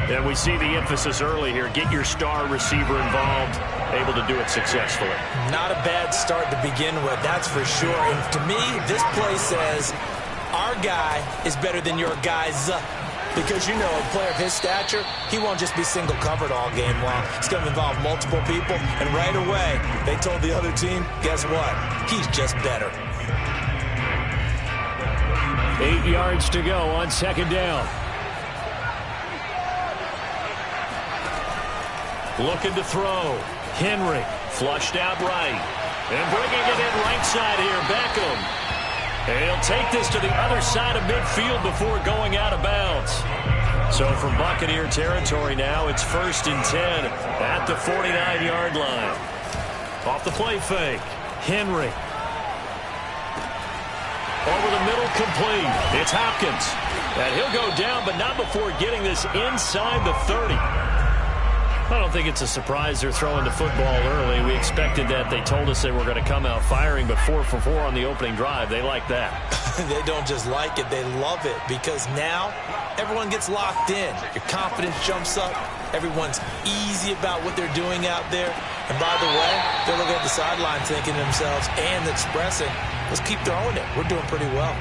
And we see the emphasis early here. Get your star receiver involved. Able to do it successfully. Not a bad start to begin with, that's for sure. And to me, this play says our guy is better than your guy's. Because, you know, a player of his stature, he won't just be single covered all game long. It's going to involve multiple people. And right away, they told the other team, guess what? He's just better. 8 yards to go on second down. Looking to throw. Henry flushed out right. And bringing it in right side here, Beckham. And he'll take this to the other side of midfield before going out of bounds. So from Buccaneer territory now, it's 1st and 10 at the 49-yard line. Off the play fake. Henry. Over the middle, complete. It's Hopkins. And he'll go down, but not before getting this inside the 30. I don't think it's a surprise they're throwing the football early. We expected that. They told us they were going to come out firing, but 4 for 4 on the opening drive. They like that. They don't just like it, they love it, because now everyone gets locked in. Your confidence jumps up. Everyone's easy about what they're doing out there. And by the way, they're looking at the sideline thinking to themselves and expressing, let's keep throwing it. We're doing pretty well.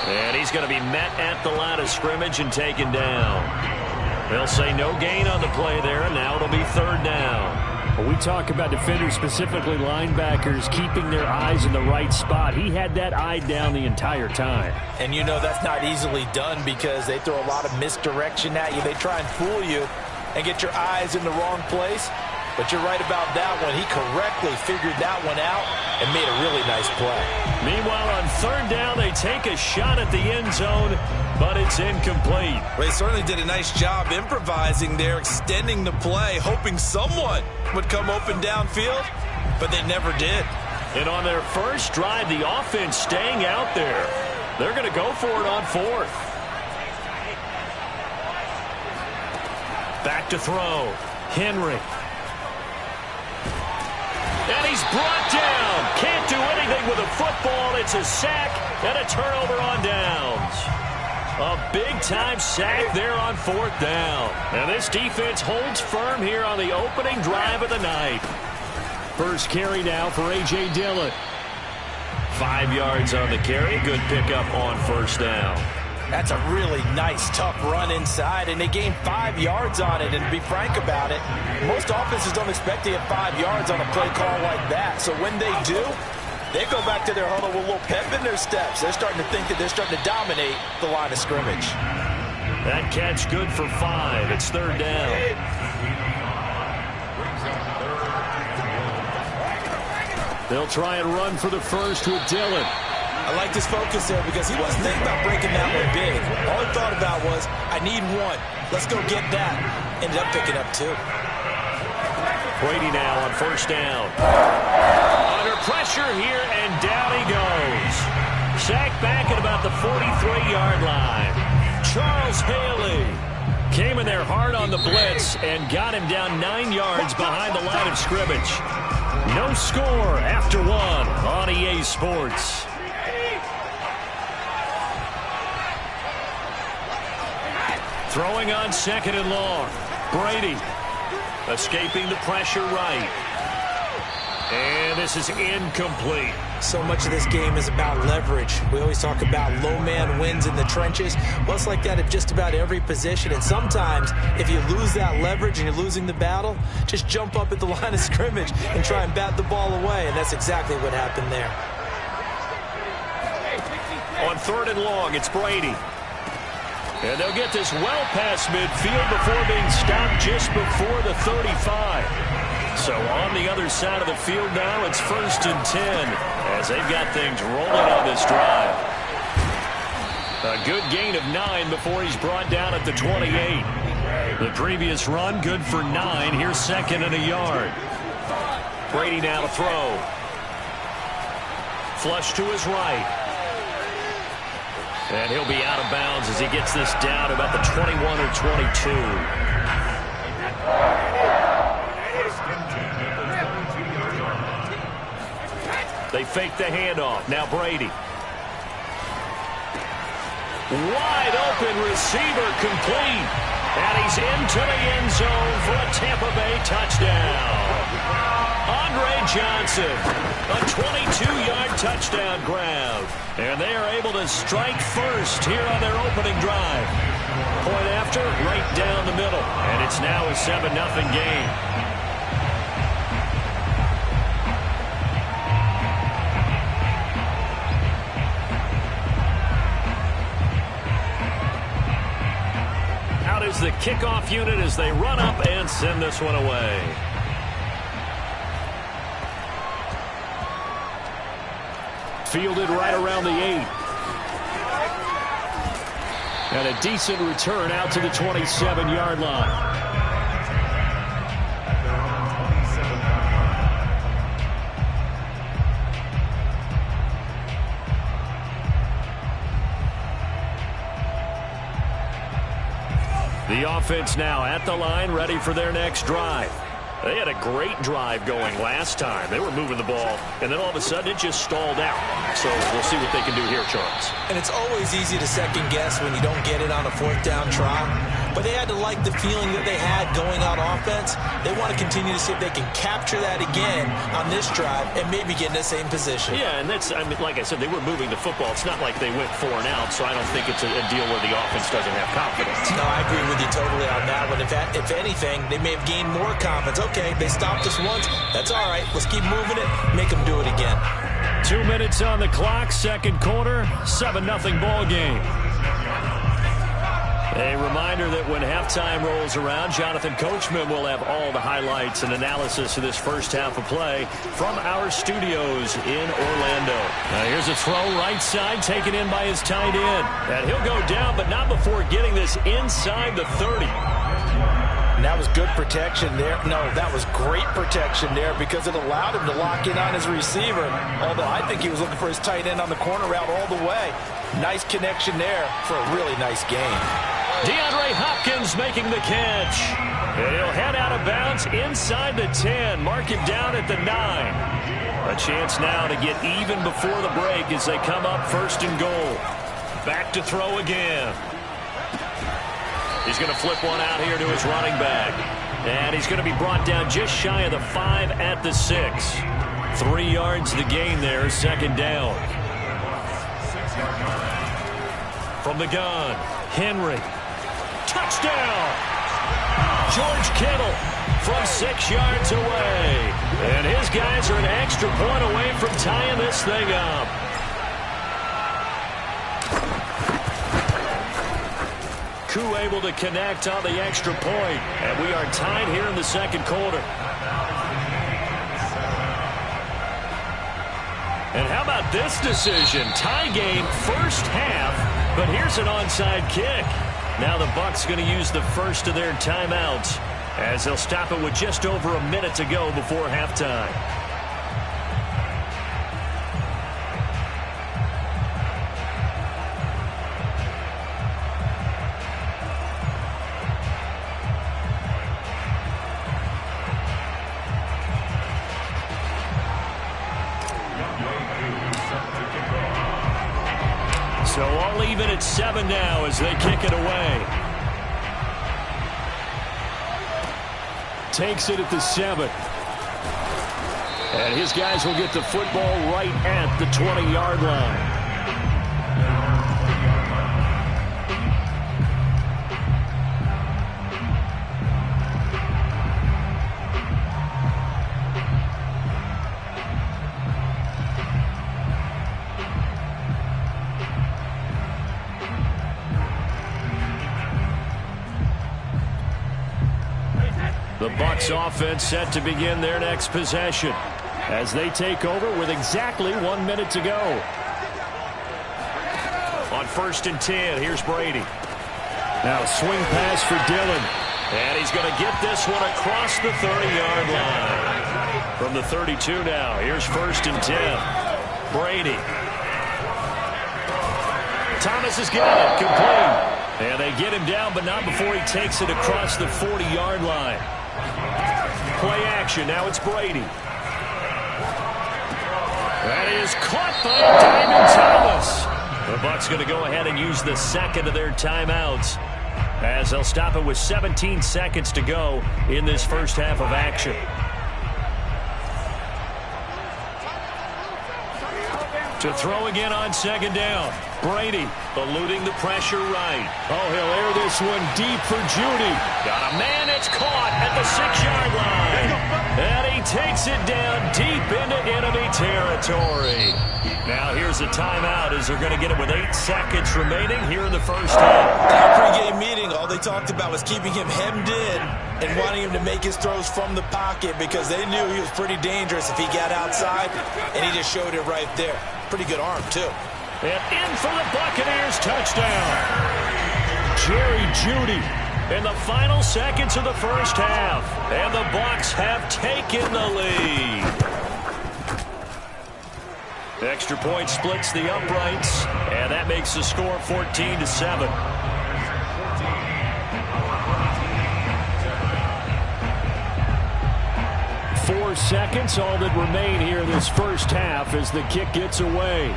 And he's going to be met at the line of scrimmage and taken down. They'll say no gain on the play there, and now it'll be 3rd down. When we talk about defenders, specifically linebackers, keeping their eyes in the right spot. He had that eye down the entire time. And you know that's not easily done because they throw a lot of misdirection at you. They try and fool you and get your eyes in the wrong place. But you're right about that one. He correctly figured that one out and made a really nice play. Meanwhile, on 3rd down, they take a shot at the end zone, but it's incomplete. Well, they certainly did a nice job improvising there, extending the play, hoping someone would come open downfield, but they never did. And on their first drive, the offense staying out there. They're going to go for it on 4th. Back to throw. Henry. And he's brought down. Can't do anything with a football. It's a sack and a turnover on downs. A big-time sack there on 4th down. And this defense holds firm here on the opening drive of the night. First carry now for A.J. Dillon. 5 yards on the carry. Good pickup on 1st down. That's a really nice, tough run inside, and they gained 5 yards on it. And to be frank about it, most offenses don't expect to get 5 yards on a play call like that. So when they do, they go back to their huddle with a little pep in their steps. They're starting to think that they're starting to dominate the line of scrimmage. That catch good for 5. It's 3rd down. They'll try and run for the first with Dillon. I like his focus there because he wasn't thinking about breaking that one big. All he thought about was, I need 1. Let's go get that. Ended up picking up 2. Brady now on 1st down. Under pressure here, and down he goes. Sacked back at about the 43-yard line. Charles Haley came in there hard on the blitz and got him down 9 yards behind the line of scrimmage. No score after 1 on EA Sports. Throwing on 2nd and long. Brady escaping the pressure right. And this is incomplete. So much of this game is about leverage. We always talk about low man wins in the trenches. Well, it's like that at just about every position. And sometimes, if you lose that leverage and you're losing the battle, just jump up at the line of scrimmage and try and bat the ball away. And that's exactly what happened there. On 3rd and long, it's Brady. And they'll get this well past midfield before being stopped just before the 35. So on the other side of the field now, it's 1st and 10 as they've got things rolling on this drive. A good gain of 9 before he's brought down at the 28. The previous run, good for 9. Here's 2nd and a yard. Brady now to throw. Flush to his right. And he'll be out of bounds as he gets this down about the 21 or 22. They fake the handoff. Now Brady. Wide open receiver complete. And he's into the end zone for a Tampa Bay touchdown. Andre Johnson, a 22-yard touchdown grab. And they are able to strike first here on their opening drive. Point after, right down the middle. And it's now a 7-0 game. Out is the kickoff unit as they run up and send this one away. Fielded right around the 8. And a decent return out to the 27-yard line. The offense now at the line, ready for their next drive. They had a great drive going last time. They were moving the ball, and then all of a sudden it just stalled out. So we'll see what they can do here, Charles. And it's always easy to second guess when you don't get it on a fourth down try. But they had to like the feeling that they had going on offense. They want to continue to see if they can capture that again on this drive and maybe get in the same position. Yeah, and that's, I mean, like I said, they were moving the football. It's not like they went 4 and out, so I don't think it's a deal where the offense doesn't have confidence. No, I agree with you totally on that one. If anything, they may have gained more confidence. Okay, they stopped us once. That's all right. Let's keep moving it. Make them do it again. 2 minutes on the clock, second quarter, 7-0 ball game. A reminder that when halftime rolls around, Jonathan Coachman will have all the highlights and analysis of this first half of play from our studios in Orlando. Now here's a throw right side, taken in by his tight end. And he'll go down, but not before getting this inside the 30. And that was good protection there. No, that was great protection there because it allowed him to lock in on his receiver. Although I think he was looking for his tight end on the corner route all the way. Nice connection there for a really nice game. DeAndre Hopkins making the catch. And he'll head out of bounds inside the 10. Mark him down at the 9. A chance now to get even before the break as they come up first and goal. Back to throw again. He's going to flip one out here to his running back. And he's going to be brought down just shy of the 5 at the 6. 3 yards the gain there, second down. From the gun, Henry. Touchdown! George Kittle from 6 yards away. And his guys are an extra point away from tying this thing up. Koo able to connect on the extra point. And we are tied here in the second quarter. And how about this decision? Tie game first half, but here's an onside kick. Now the Bucs going to use the first of their timeouts as they'll stop it with just over a minute to go before halftime. So all even at 7 now as they kick it away. Takes it at the 7. And his guys will get the football right at the 20-yard line. The Bucs offense set to begin their next possession as they take over with exactly 1 minute to go. On 1st and 10, here's Brady. Now a swing pass for Dillon. And he's going to get this one across the 30-yard line. From the 32 now, here's 1st and 10. Brady. Thomas has got it, complete. And they get him down, but not before he takes it across the 40-yard line. Play action. Now it's Brady. That is caught by Diamond Thomas. The Bucs going to go ahead and use the second of their timeouts as they'll stop it with 17 seconds to go in this first half of action. To throw again on 2nd down. Brady eluding the pressure right. Oh, he'll air this one deep for Judy. Got a man that's caught at the 6-yard line. And he takes it down deep into enemy territory. Now here's a timeout as they're going to get it with 8 seconds remaining here in the first half. That pregame meeting, all they talked about was keeping him hemmed in and wanting him to make his throws from the pocket because they knew he was pretty dangerous if he got outside, and he just showed it right there. Pretty good arm, too. And in for the Buccaneers touchdown. Jerry Jeudy in the final seconds of the first half. And the Bucs have taken the lead. Extra point splits the uprights, and that makes the score 14-7. seconds, all that remain here in this first half as the kick gets away.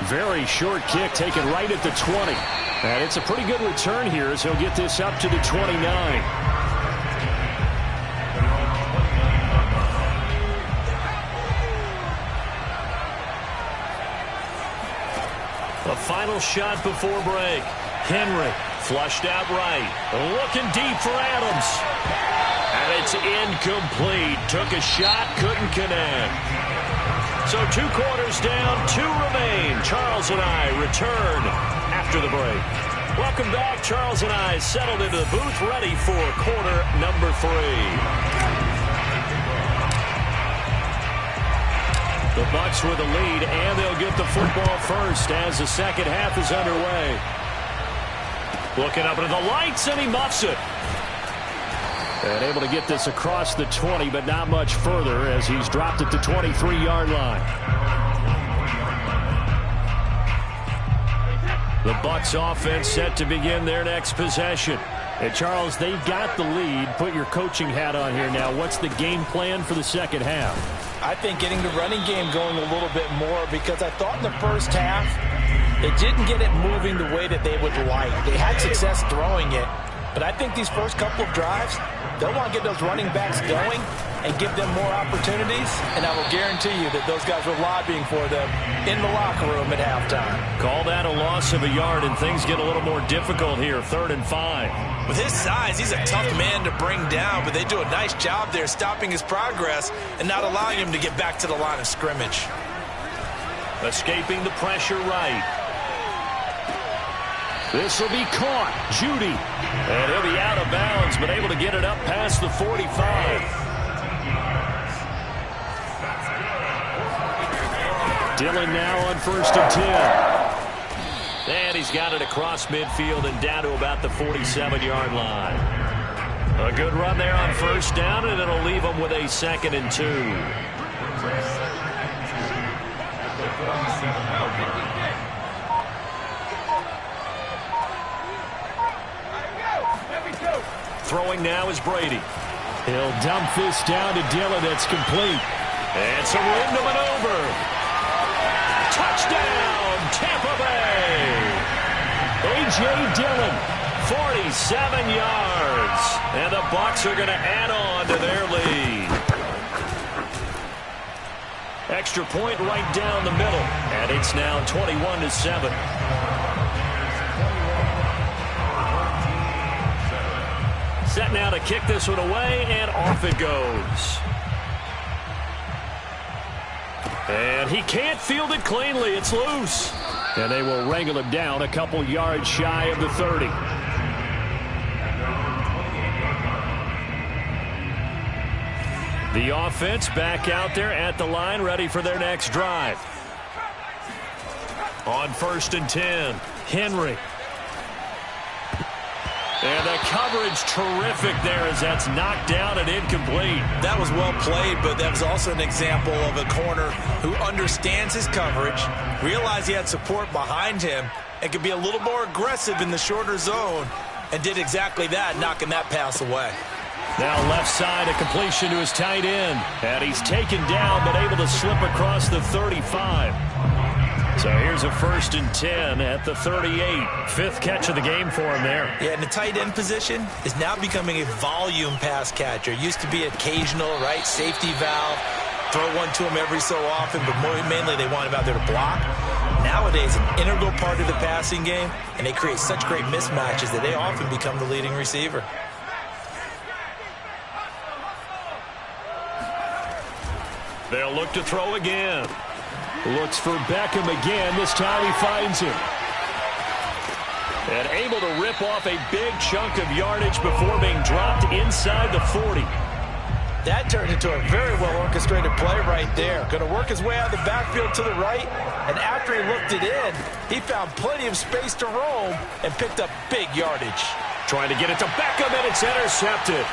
Very short kick taken right at the 20. And it's a pretty good return here as he'll get this up to the 29. The final shot before break. Henry flushed out right. Looking deep for Adams. And it's incomplete. Took a shot, couldn't connect. So 2 quarters down, 2 remain. Charles and I return after the break. Welcome back. Charles and I settled into the booth, ready for quarter number 3. The Bucs with the lead, and they'll get the football first as the second half is underway. Looking up into the lights, and he muffs it. And able to get this across the 20, but not much further as he's dropped at the 23-yard line. The Bucs offense set to begin their next possession. And Charles, they've got the lead. Put your coaching hat on here now. What's the game plan for the second half? I think getting the running game going a little bit more, because I thought in the first half they didn't get it moving the way that they would like. They had success throwing it, but I think these first couple of drives, they'll want to get those running backs going and give them more opportunities, and I will guarantee you that those guys were lobbying for them in the locker room at halftime. Call that a loss of a yard, and things get a little more difficult here, 3rd and 5. With his size, he's a tough man to bring down, but they do a nice job there stopping his progress and not allowing him to get back to the line of scrimmage. Escaping the pressure right. This will be caught. Judy. And he'll be out of bounds, but able to get it up past the 45. Dillon now on 1st and 10. And he's got it across midfield and down to about the 47-yard line. A good run there on 1st down, and it'll leave him with a 2nd and 2. Throwing now is Brady. He'll dump this down to Dillon. That's complete. And some room to maneuver. Touchdown, Tampa Bay. A.J. Dillon. 47 yards. And the Bucs are going to add on to their lead. Extra point right down the middle. And it's now 21-7. Set now to kick this one away, and off it goes. And he can't field it cleanly. It's loose. And they will wrangle him down a couple yards shy of the 30. The offense back out there at the line, ready for their next drive. On 1st and 10, Henry. And the coverage terrific there as that's knocked down and incomplete. That was well played, but that was also an example of a corner who understands his coverage, realized he had support behind him, and could be a little more aggressive in the shorter zone, and did exactly that, knocking that pass away. Now left side, a completion to his tight end. And he's taken down, but able to slip across the 35. So here's a 1st and 10 at the 38. 5th catch of the game for him there. Yeah, and the tight end position is now becoming a volume pass catcher. Used to be occasional, right? Safety valve. Throw one to him every so often, but mainly they want him out there to block. Nowadays, an integral part of the passing game, and they create such great mismatches that they often become the leading receiver. They'll look to throw again. Looks for Beckham again. This time he finds him. And able to rip off a big chunk of yardage before being dropped inside the 40. That turned into a very well-orchestrated play right there. Going to work his way out of the backfield to the right, and after he looked it in, he found plenty of space to roam and picked up big yardage. Trying to get it to Beckham, and it's intercepted.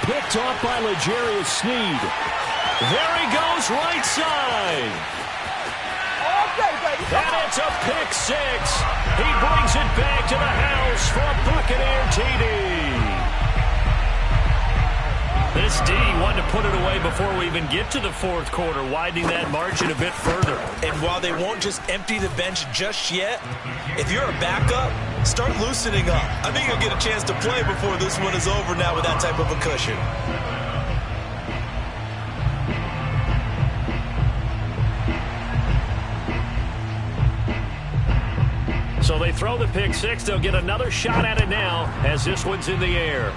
Picked off by L'Jarius Sneed. There he goes, right side. And it's a pick 6. He brings it back to the house for a Buccaneer TD. This D wanted to put it away before we even get to the fourth quarter, widening that margin a bit further. And while they won't just empty the bench just yet, if you're a backup, start loosening up. I think you'll get a chance to play before this one is over now with that type of a cushion. So they throw the pick six. They'll get another shot at it now as this one's in the air.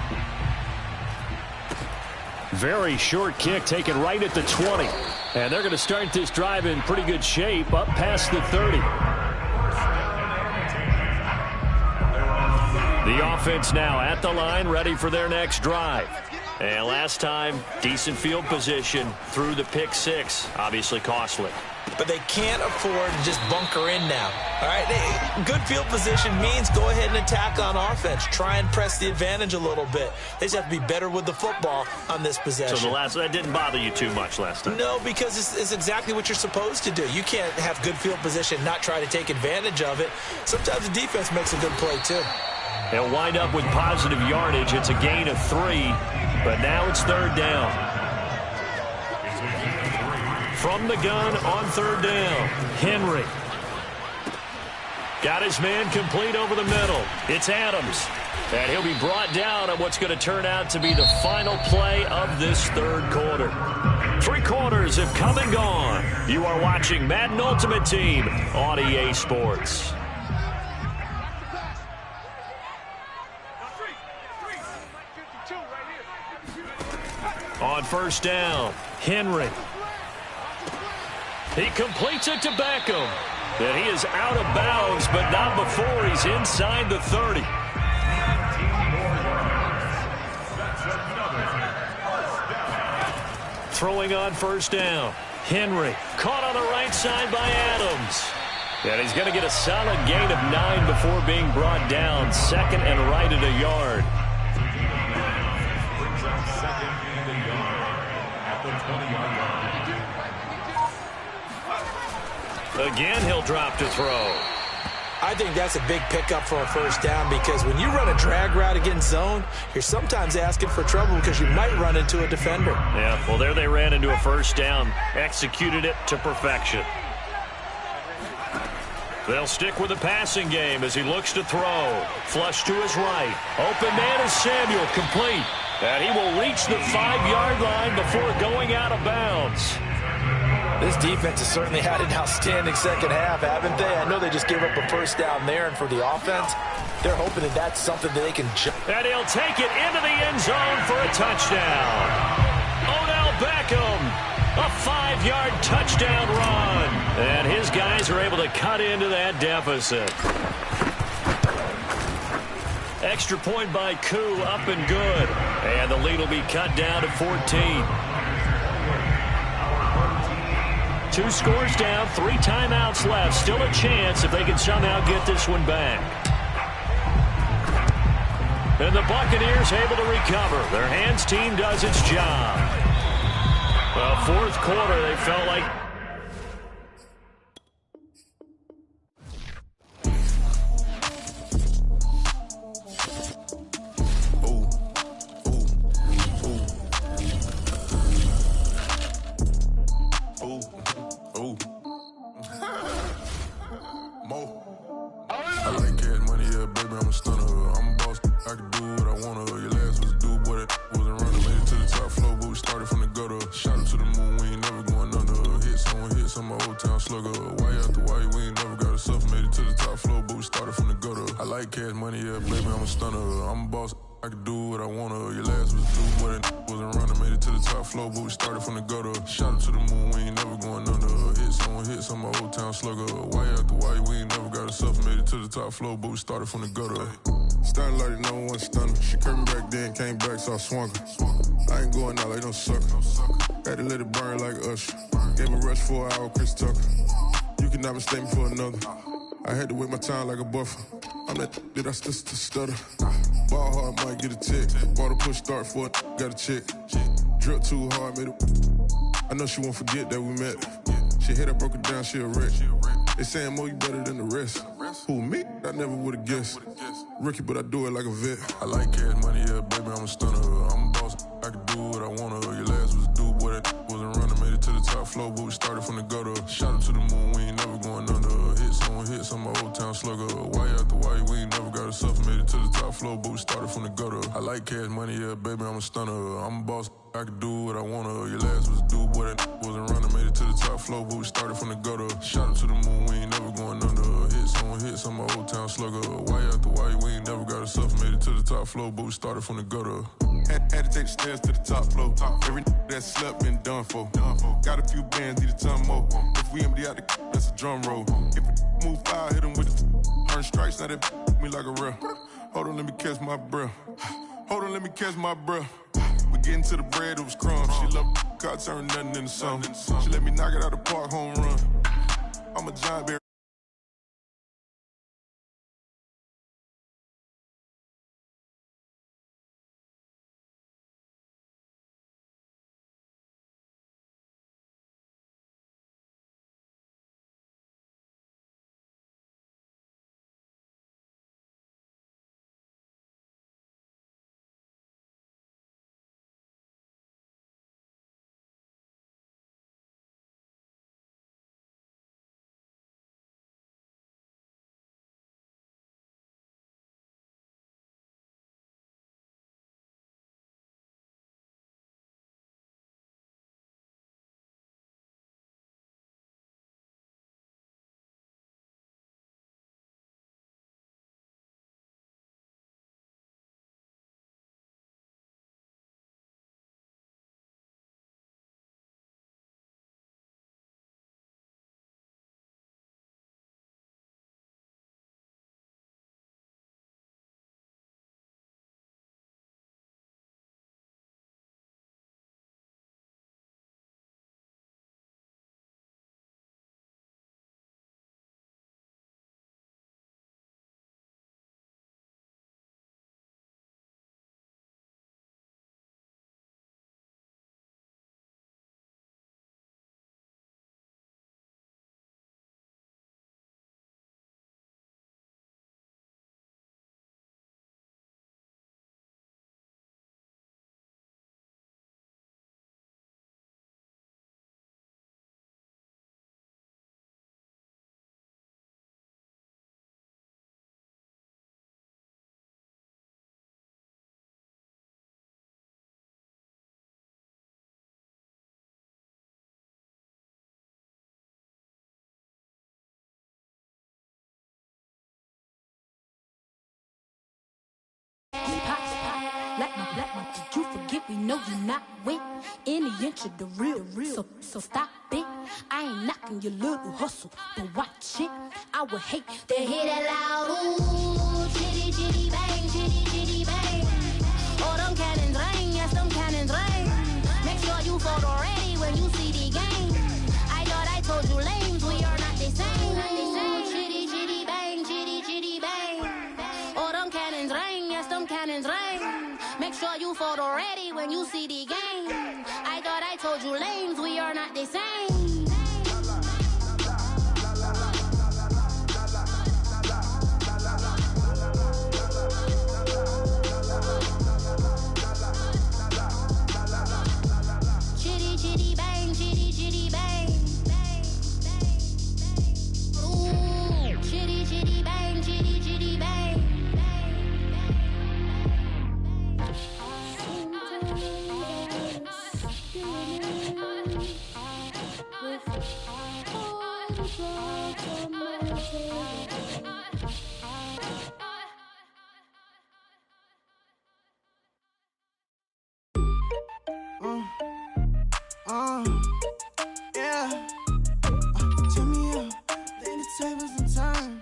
Very short kick taken right at the 20. And they're going to start this drive in pretty good shape up past the 30. The offense now at the line, ready for their next drive. And last time, decent field position through the pick six. Obviously costly. But they can't afford to just bunker in now. All right, good field position means go ahead and attack on offense. Try and press the advantage a little bit. They just have to be better with the football on this possession. So that didn't bother you too much last time? No, because it's exactly what you're supposed to do. You can't have good field position, not try to take advantage of it. Sometimes the defense makes a good play too. They'll wind up with positive yardage. It's a gain of 3, but now it's third down. From the gun on third down, Henry. Got his man complete over the middle. It's Adams. And he'll be brought down on what's going to turn out to be the final play of this third quarter. 3 quarters have come and gone. You are watching Madden Ultimate Team on EA Sports. On first down, Henry. He completes it to Beckham. And he is out of bounds, but not before he's inside the 30. Throwing on first down. Henry caught on the right side by Adams. And he's going to get a solid gain of 9 before being brought down. Second and right at a yard. Again, he'll drop to throw. I think that's a big pickup for a first down because when you run a drag route against zone, you're sometimes asking for trouble because you might run into a defender. Yeah, well, there they ran into a first down. Executed it to perfection. They'll stick with the passing game as he looks to throw. Flush to his right. Open man is Samuel, complete. And he will reach the 5-yard line before going out of bounds. This defense has certainly had an outstanding second half, haven't they? I know they just gave up a first down there, and for the offense, they're hoping that that's something that they can jump. And he'll take it into the end zone for a touchdown. Odell Beckham, a 5-yard touchdown run. And his guys are able to cut into that deficit. Extra point by Koo, up and good. And the lead will be cut down to 14. 2 scores down, 3 timeouts left. Still a chance if they can somehow get this one back. And the Buccaneers able to recover. Their hands team does its job. Well, fourth quarter, they felt like... Flow, but we started from the gutter. Started like no one stunner. She curved back then, came back, so I swung her. I ain't going out like no sucker. Had to let it burn like Usher. Gave a rush for an hour, Chris Tucker. You cannot mistake me for another. I had to wait my time like a buffer. I'm that I still stutter. Ball hard, might get a tick. Bought a push start for it, got a chick. Drip too hard, made it. I know she won't forget that we met. She hit, I broke it down, she a wreck. They saying, Mo, you better than the rest. Who, me? I never would've guessed. Rookie, but I do it like a vet. I like cash money, yeah, baby, I'm a stunner. I'm a boss, I can do what I wanna. Your last was a dude, boy, that wasn't running. Made it to the top floor, but we started from the gutter. Shot up to the moon, we ain't never going under. Hits on my old town slugger. Why after why, we ain't never got a suffer. Made it to the top floor, but we started from the gutter. I like cash money, yeah, baby, I'm a stunner. I'm a boss, I can do what I wanna. Your last was a dude, boy, that wasn't running. Made it to the top floor, but we started from the gutter. Shot up to the moon, we ain't never going under. Hits on my old town slugger. Why after why, we ain't never got a suffer. Made it to the top floor, but we started from the gutter. Had to take the stairs to the top floor. Every that slept been done for. Got a few bands, need a ton more. If we empty out the that's a drum roll. If it move fire, hit him with the earn strikes, now that me like a real. Hold on, let me catch my breath. Hold on, let me catch my breath. We getting to the bread, it was crumbs. She love car, turn nothing into something. She let me knock it out the park, home run. I'm a giant bear. Did you forget we know you're not with any inch of the real. So stop it. I ain't knocking your little hustle, but watch it. I would hate to hear that loud ooh, chitty chitty bang, chitty chitty bang. Oh, them cannons ring, yes, them cannons ring. Make sure you photo ready when you see the game. I thought I told you lames, we are not the same. Chitty chitty bang, chitty chitty bang. Oh, them cannons ring, yes, them cannons ring. Make sure you photo ready when you see the game. I thought I told you lames, we are not the same. Chitty chitty bang, chitty chitty bang. Ooh, chitty chitty bang, chitty chitty bang. Yeah. Turn me up, then the tables and turn.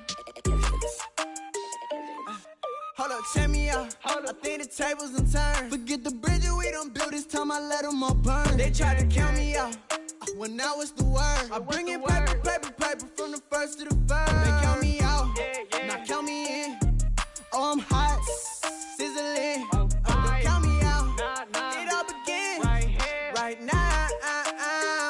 Hold up, check me out. I think the tables and turn. Forget the bridges we done built, this time I let them all burn. They tried to count me out when I was the word. I bring in paper, paper, paper from the first to the third. They count me out, now count me in. Oh, I'm hot, sizzling. Don't count me out, it all begins right now.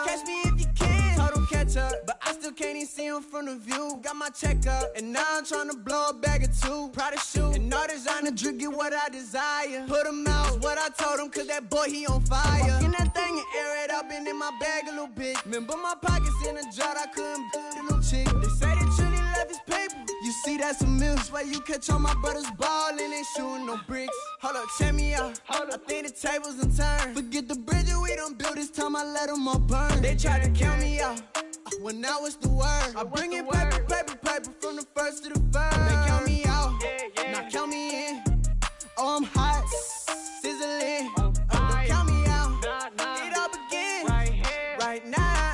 Catch me if you can. Total catch up, but I still can't even see him from the view. Got my check up, and now I'm trying to blow a bag or two. Proud of shoe, and all designer drip, get what I desire. Put him out, what I told him, cause that boy, he on fire. Walking that thing and air it out, been in my bag a little bit. Remember my pockets in a drought, I couldn't beat the little chick. They say that Trilly left his paper. You see, that's a mills where you catch all my brothers ballin', ain't shooting no bricks. Hold up, check me out. I think the tables in turn. Forget the bridge we done built, this time I let them all burn. They tried to count me out. Well, now it's the word. I bring in paper, paper, paper from the first to the third. They count me out, now count me in. Oh, I'm hot, sizzling. Don't count me out. It all begin right now.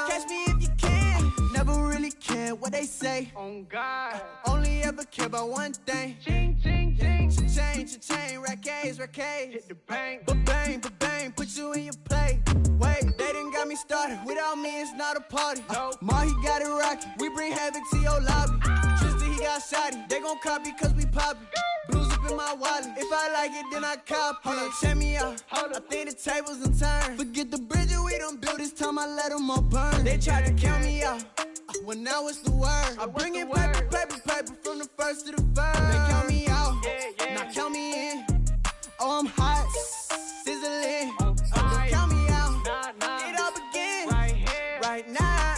Catch me if you can. Never really care what they say. On God, only ever care about one thing. Ching, ching, ching. Cha-ching, rack A's. Hit the bank, ba-bang, put you in your play. Wait, they done got me started. Without me, it's not a party. Ma, he got it rockin'. We bring havoc to your lobby. Tristan, he got shotty. They gon' copy cause we poppin'. Blues up in my wallet. If I like it, then I cop it. Hold up, check me out. I think the tables in turn. Forget the bridge we done built, this time I let them all burn. They tried to count me out. Well, now it's the word. I bring in paper, paper, paper from the first to the third. They count me out, now count me in. Oh, I'm hot, sizzling. Don't count me out. It all begin right now.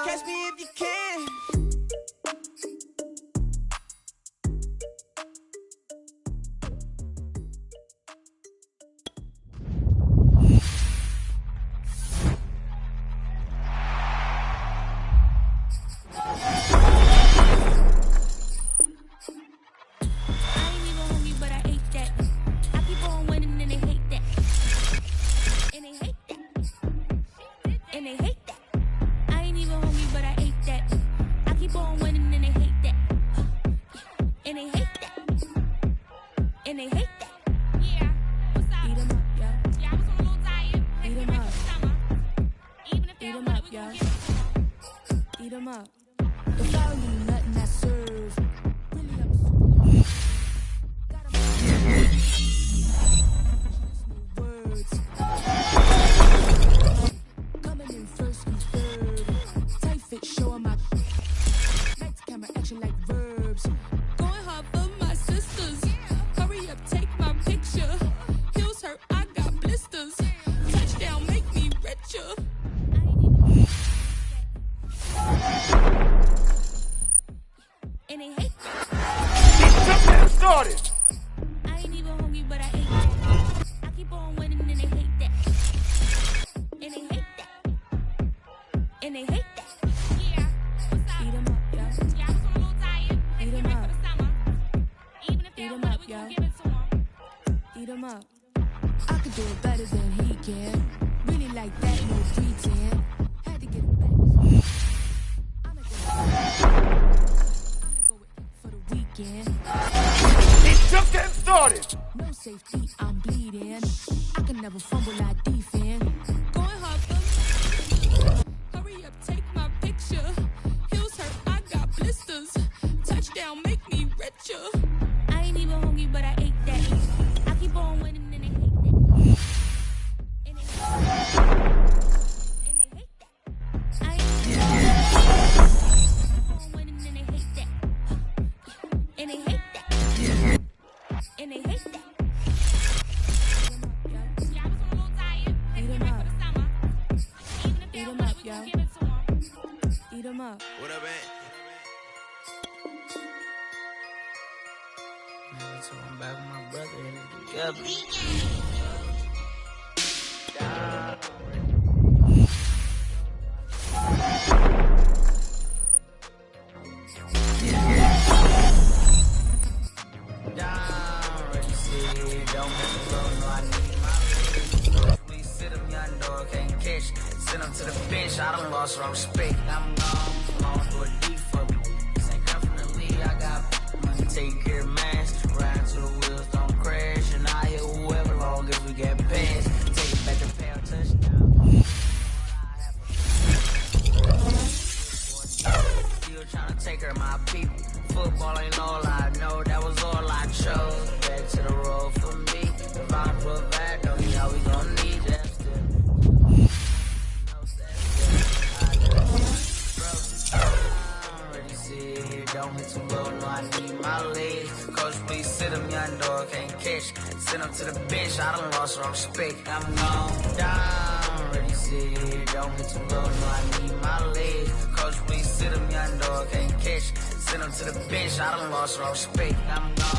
Catch me if you can. Send them to the bench, I done lost all respect. I'm gone down, already said. Don't get too low, no, I need my legs. Coach, we sit them, young dog, can't catch. Send them to the bench, I done lost all respect. I'm gone.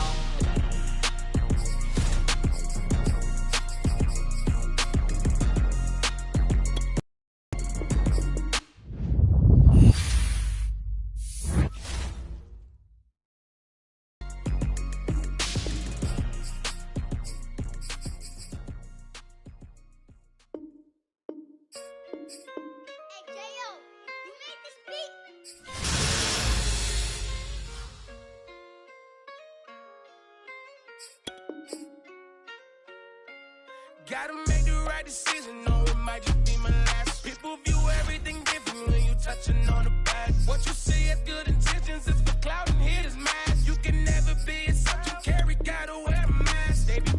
Gotta make the right decision, no, it might just be my last. People view everything different when you touching on the back. What you see as good intentions is for clout and hitters mask. You can never be yourself, you carry, gotta wear a mask. They be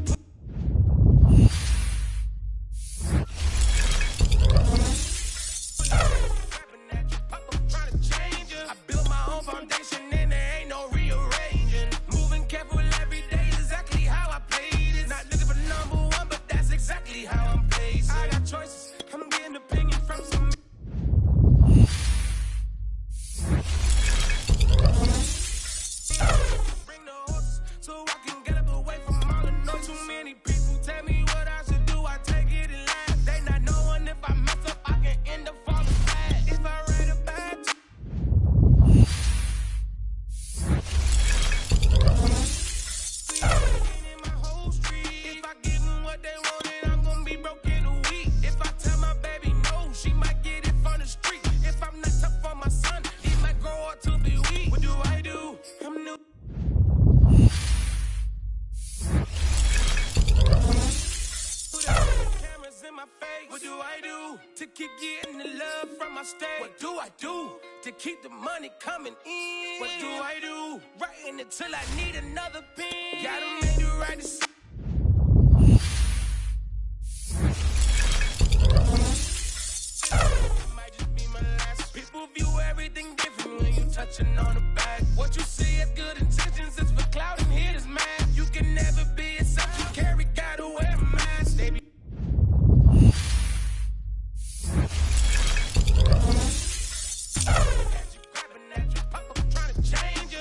I built my own foundation and there ain't no rearranging. Moving careful every day, exactly how I played it. Not looking for number one, but that's exactly how I'm placed. I got choices, I'm getting opinion from some. Bring the horses so I can get up away from all the noise. Too many people tell me what I should do, I take it and laugh. They not knowing if I mess up, I can end up falling flat. If I write a bad in my whole street. If I give them what they want, then I'm gonna be broke in a week. If I tell my baby no, she might get it from the street. If I'm not tough for my son, he might grow up to be weak. What do I do? I'm new. Cameras in my face. What do I do to keep getting the love from my state? What do I do to keep the money coming in? What do I do? Writing it till I need another pen. Gotta make the right decision. It might just be my last. People view everything different when you touching on the back. What you see as good intentions is for clout and hitters mad. You can never be yourself, you carry, gotta wear a mask. They be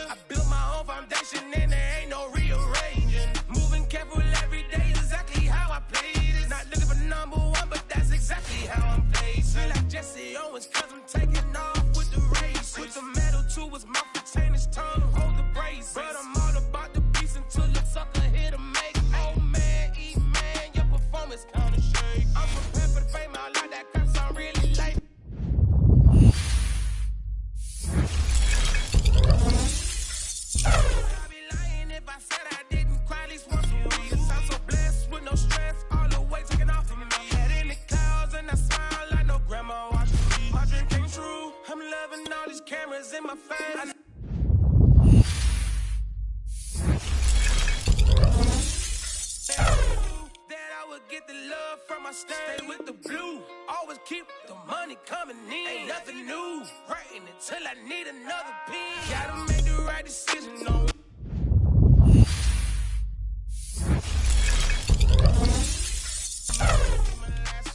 I built my own foundation and there ain't no rearranging. Moving careful every day, exactly how I played it. Not looking for number one, but that's exactly how I'm placed. Feel like Jesse Owens, cause I'm taking off with the race. With the metal to his mouth, retain his tongue, hold the brace. But I'm all about the beast until the sucker hit a make. Oh man, eat man, your performance kinda shake. I'm prepared for the fame, I like that cause I'm really late. I'd be lying if I said I didn't cry at least once a week. 'Cause I'm so blessed with no stress, all the weight taken off of me. Head in the clouds and I smile like no grandma watching me. My dream came true, I'm loving all these cameras in my face. That I would get the love from my stay with the blue. Always keep the money coming in. Ain't nothing new. Writing it till I need another pen. Gotta make the right decision. No.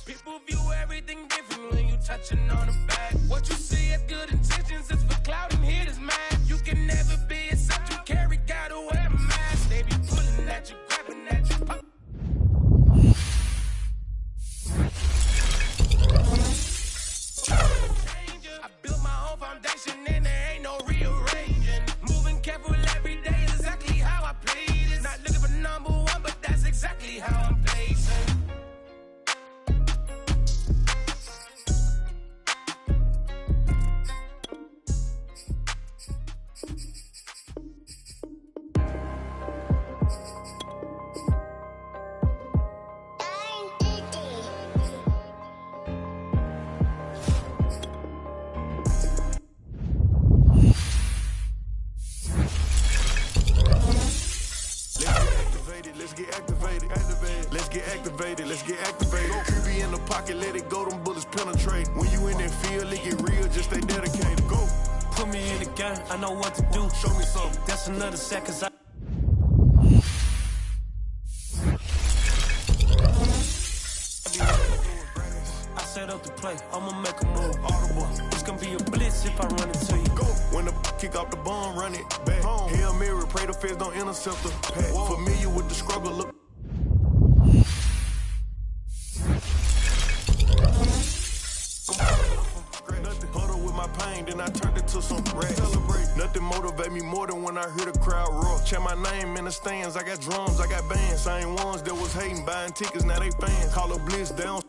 People view everything different when you touching on the back. What you see as good intentions is for clout and hitters mad. You can never be yourself, you carry, gotta wear a mask. They be pulling at you, grabbing at you, pop. I built my own foundation and there ain't no rearranging. Moving careful every day, exactly how I played it. Not looking for number one, but that's exactly how I'm placing. Let's get activated. Let's get activated. Let's get activated. QB in the pocket, let it go. Them bullets penetrate. When you in that field, it get real. Just stay dedicated. Go. Put me in the game, I know what to do. Show me something. That's another sack, cause I play, I'ma make a move. Audible. It's gonna be a blitz if I run into you. Go. When the kick off the ball, run it back home. Hail Mary, pray the feds don't intercept the pack. Familiar with the struggle, look. Huddle with my pain, then I turned it to some rap. Celebrate. Nothing motivate me more than when I hear the crowd roar. Check my name in the stands, I got drums, I got bands. Same ones that was hating, buying tickets, now they fans. Call a blitz down.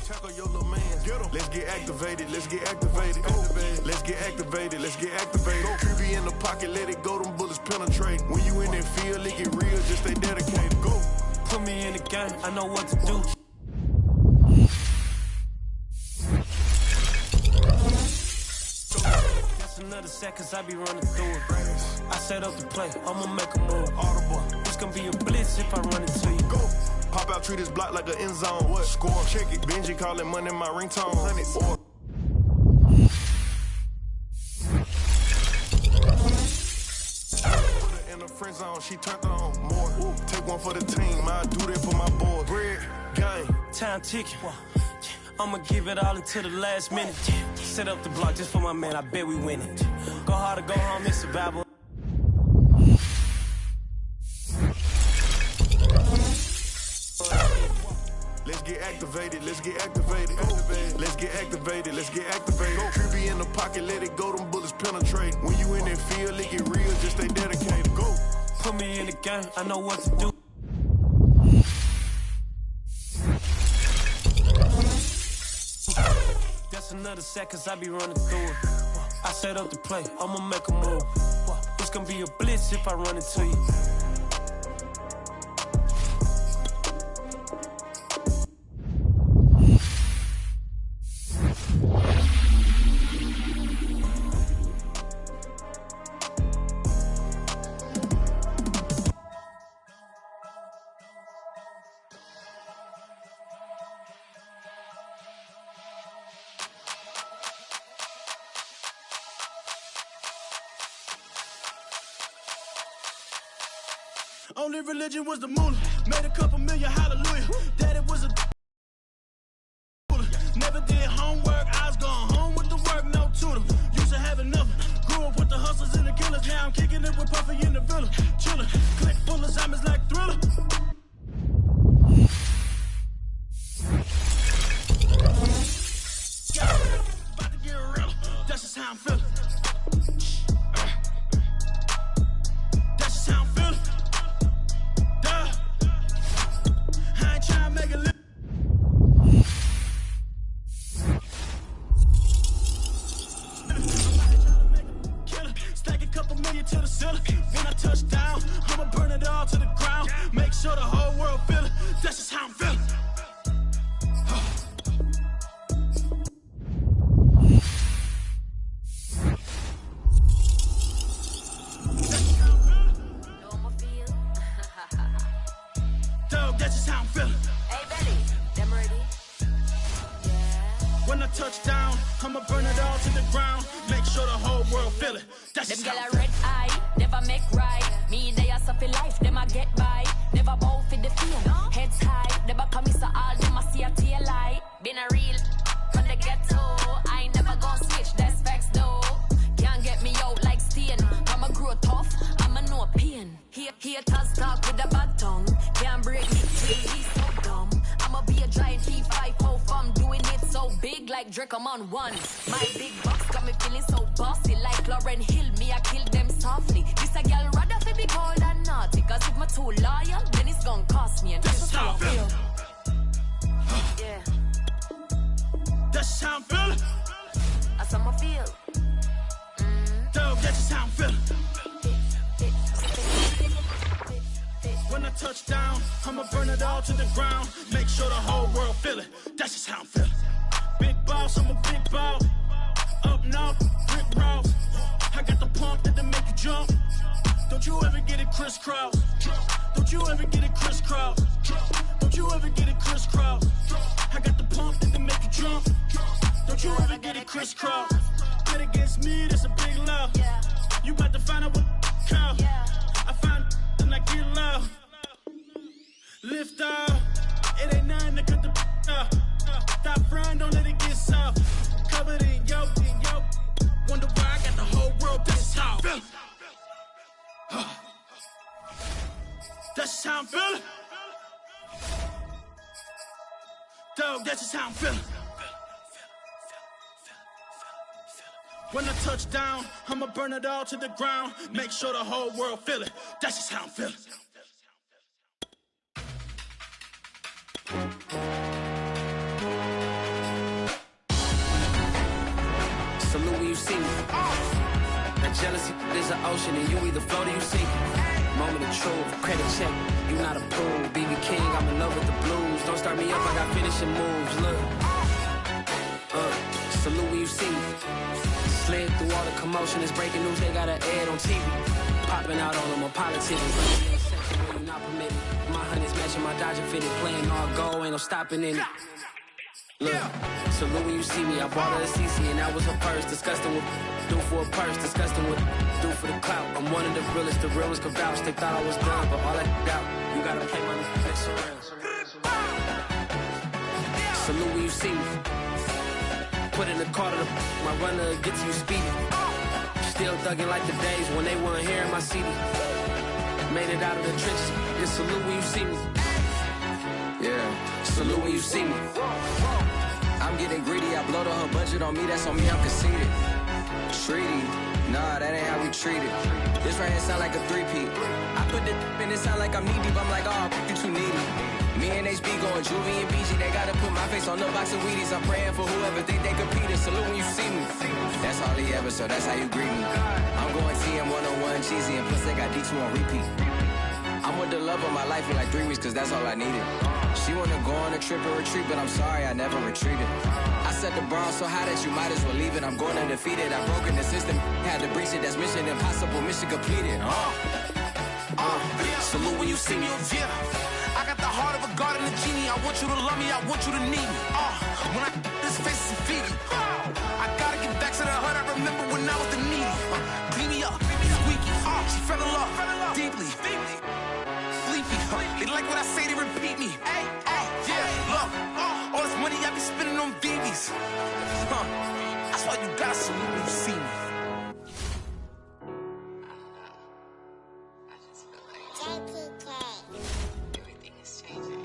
Tackle your little man. Get him. Let's get activated, let's get activated. Let's get activated, let's get activated. Go QB in the pocket, let it go, them bullets penetrate. When you in that field, it get real, just stay dedicated. Go. Put me in the game, I know what to do. That's another set, cause I be running through it. I set up the play, I'ma make a move. Audible. It's gonna be a blitz if I run into you. Go. Pop out, treat this block like an end zone. What? Score, check it. Benji calling money my ringtone. Hundreds. Or put her in the friend zone, she turned on more. Ooh. Take one for the team, I do that for my boy. Bread, game. Time ticking. I'ma give it all until the last minute. Set up the block just for my man, I bet we win it. Go hard or go home, it's survival. Let's get activated, let's get activated. Let's get activated, let's get activated. Go QB in the pocket, let it go, them bullets penetrate. When you in that field, it get real, just stay dedicated. Go. Put me in the game, I know what to do. That's another set, cause I be running through it. I set up the play, I'ma make a move. It's gonna be a blitz if I run into you. Only religion was the moolah. Made a couple million, hallelujah. Daddy was a never did homework. I was going home with the work, no tutor. Used to have enough. Grew up with the hustlers and the killers. Now I'm kicking it with Puffy in the villa. Chiller, click bullets, I'm just like Thriller. About to get real. That's just how I'm feeling. That's just how I'm feeling. To the ceiling. When I touch down, I'ma burn it all to the ground. Make sure the whole world feel it. That's just how I'm feeling. Dog, that's just how I'm feeling. Hey, Betty, them ready? Yeah. When I touch down, I'ma burn it all to the ground. Make sure the whole world feel it. That's them just girl how I'm a feeling. red eye, never make right. Me, they are suffer life, them a get by. Never bow for the fear. Heads high, never come so all them a see a tail light. Been a real from the ghetto. I ain't never gon' switch, that's facts though. Can't get me out like Stain. I'ma grow tough, I'ma know pain. Haters talk with a bad tongue. Can't break me, he's so dumb. I'ma be a giant P5 from doing it so big like Drake, I'm on one. My big box got me feeling so bossy like Lauren Hill. Me, I kill them softly. This a girl rather fi be cold and naughty. Cause if my too loyal, then it's gon' cost me. And that's just how I feel. Yeah. That's just how I'm feeling. That's how I feel. Dog, that's just how I'm feeling. When I touch down, I'ma burn it all to the ground. Make sure the whole world feel it. That's just how I'm feeling. Big boss, I'm a big boss. Up north, brick roads. I got the pump that'll make you jump. Don't you ever get it crisscross. Don't you ever get it crisscross. Don't you ever get it crisscross. I got the pump that'll make you jump. Don't you ever get it crisscross. Bet against me, that's a big love. You about to find out what count. I find and I get love. grind, don't let it get soft. Covered in yoke. Wonder why I got the whole world pissed off. That's just how I'm feeling. Dog, that's just how I'm feeling. When I touch down, I'ma burn it all to the ground. Make sure the whole world feel it. That's just how I'm feeling. Salute when you see me. That jealousy is an ocean, and you either float or you sink. Moment of truth, credit check. You not a pool, BB King. I'm in love with the blues. Don't start me up, I got finishing moves. Look, salute when you see me. Slid through all the commotion, it's breaking news. They got an ad on TV. Popping out on them on politics. You not permitted. My honey's matching my Dodger fitted, playing all go, ain't no stopping in it. Look, salute when you see me. I bought her a CC and that was her purse. Disgusting with do for a purse. Disgusting with do for the clout. I'm one of the realest. The realest could vouch. They thought I was done, but all that out. You gotta play my next around. Salute when you see me. Put in the car to the my runner gets you speedy. Still thugging like the days when they weren't here in my CD. Made it out of the trenches. Just salute when you see me. Yeah, salute when you see me. I'm getting greedy, I blowed her budget on me, that's on me, I'm conceited. Treaty, nah, that ain't how we treat it. This right here sound like a three-peat. I put the in it sound like I'm knee deep, I'm like, oh, you too needy. Me and HB going Juvie and BG, they gotta put my face on the box of Wheaties. I'm praying for whoever think they competed. Salute when you see me. That's all he ever, so that's how you greet me. I'm going TM 101 cheesy, and plus they got D2 on repeat. I'm with the love of my life for like 3 weeks, cause that's all I needed. She wanna go on a trip or retreat, but I'm sorry, I never retreated. I set the bar so high that you might as well leave it. I'm going undefeated, I've broken the system, had to breach it, that's mission impossible, mission completed. Salute when you see me, yeah. I got the heart of a god and a genie. I want you to love me, I want you to need me. When I this face is feedy. I gotta get back to the hood, I remember when I was the needy. Clean me up, squeaky. She fell in love, deeply. Sleepy, they like what I say, they repeat me. Yeah, look, all this money I be spending on BBs. That's why you gotta salute when you see me. Everything is changing.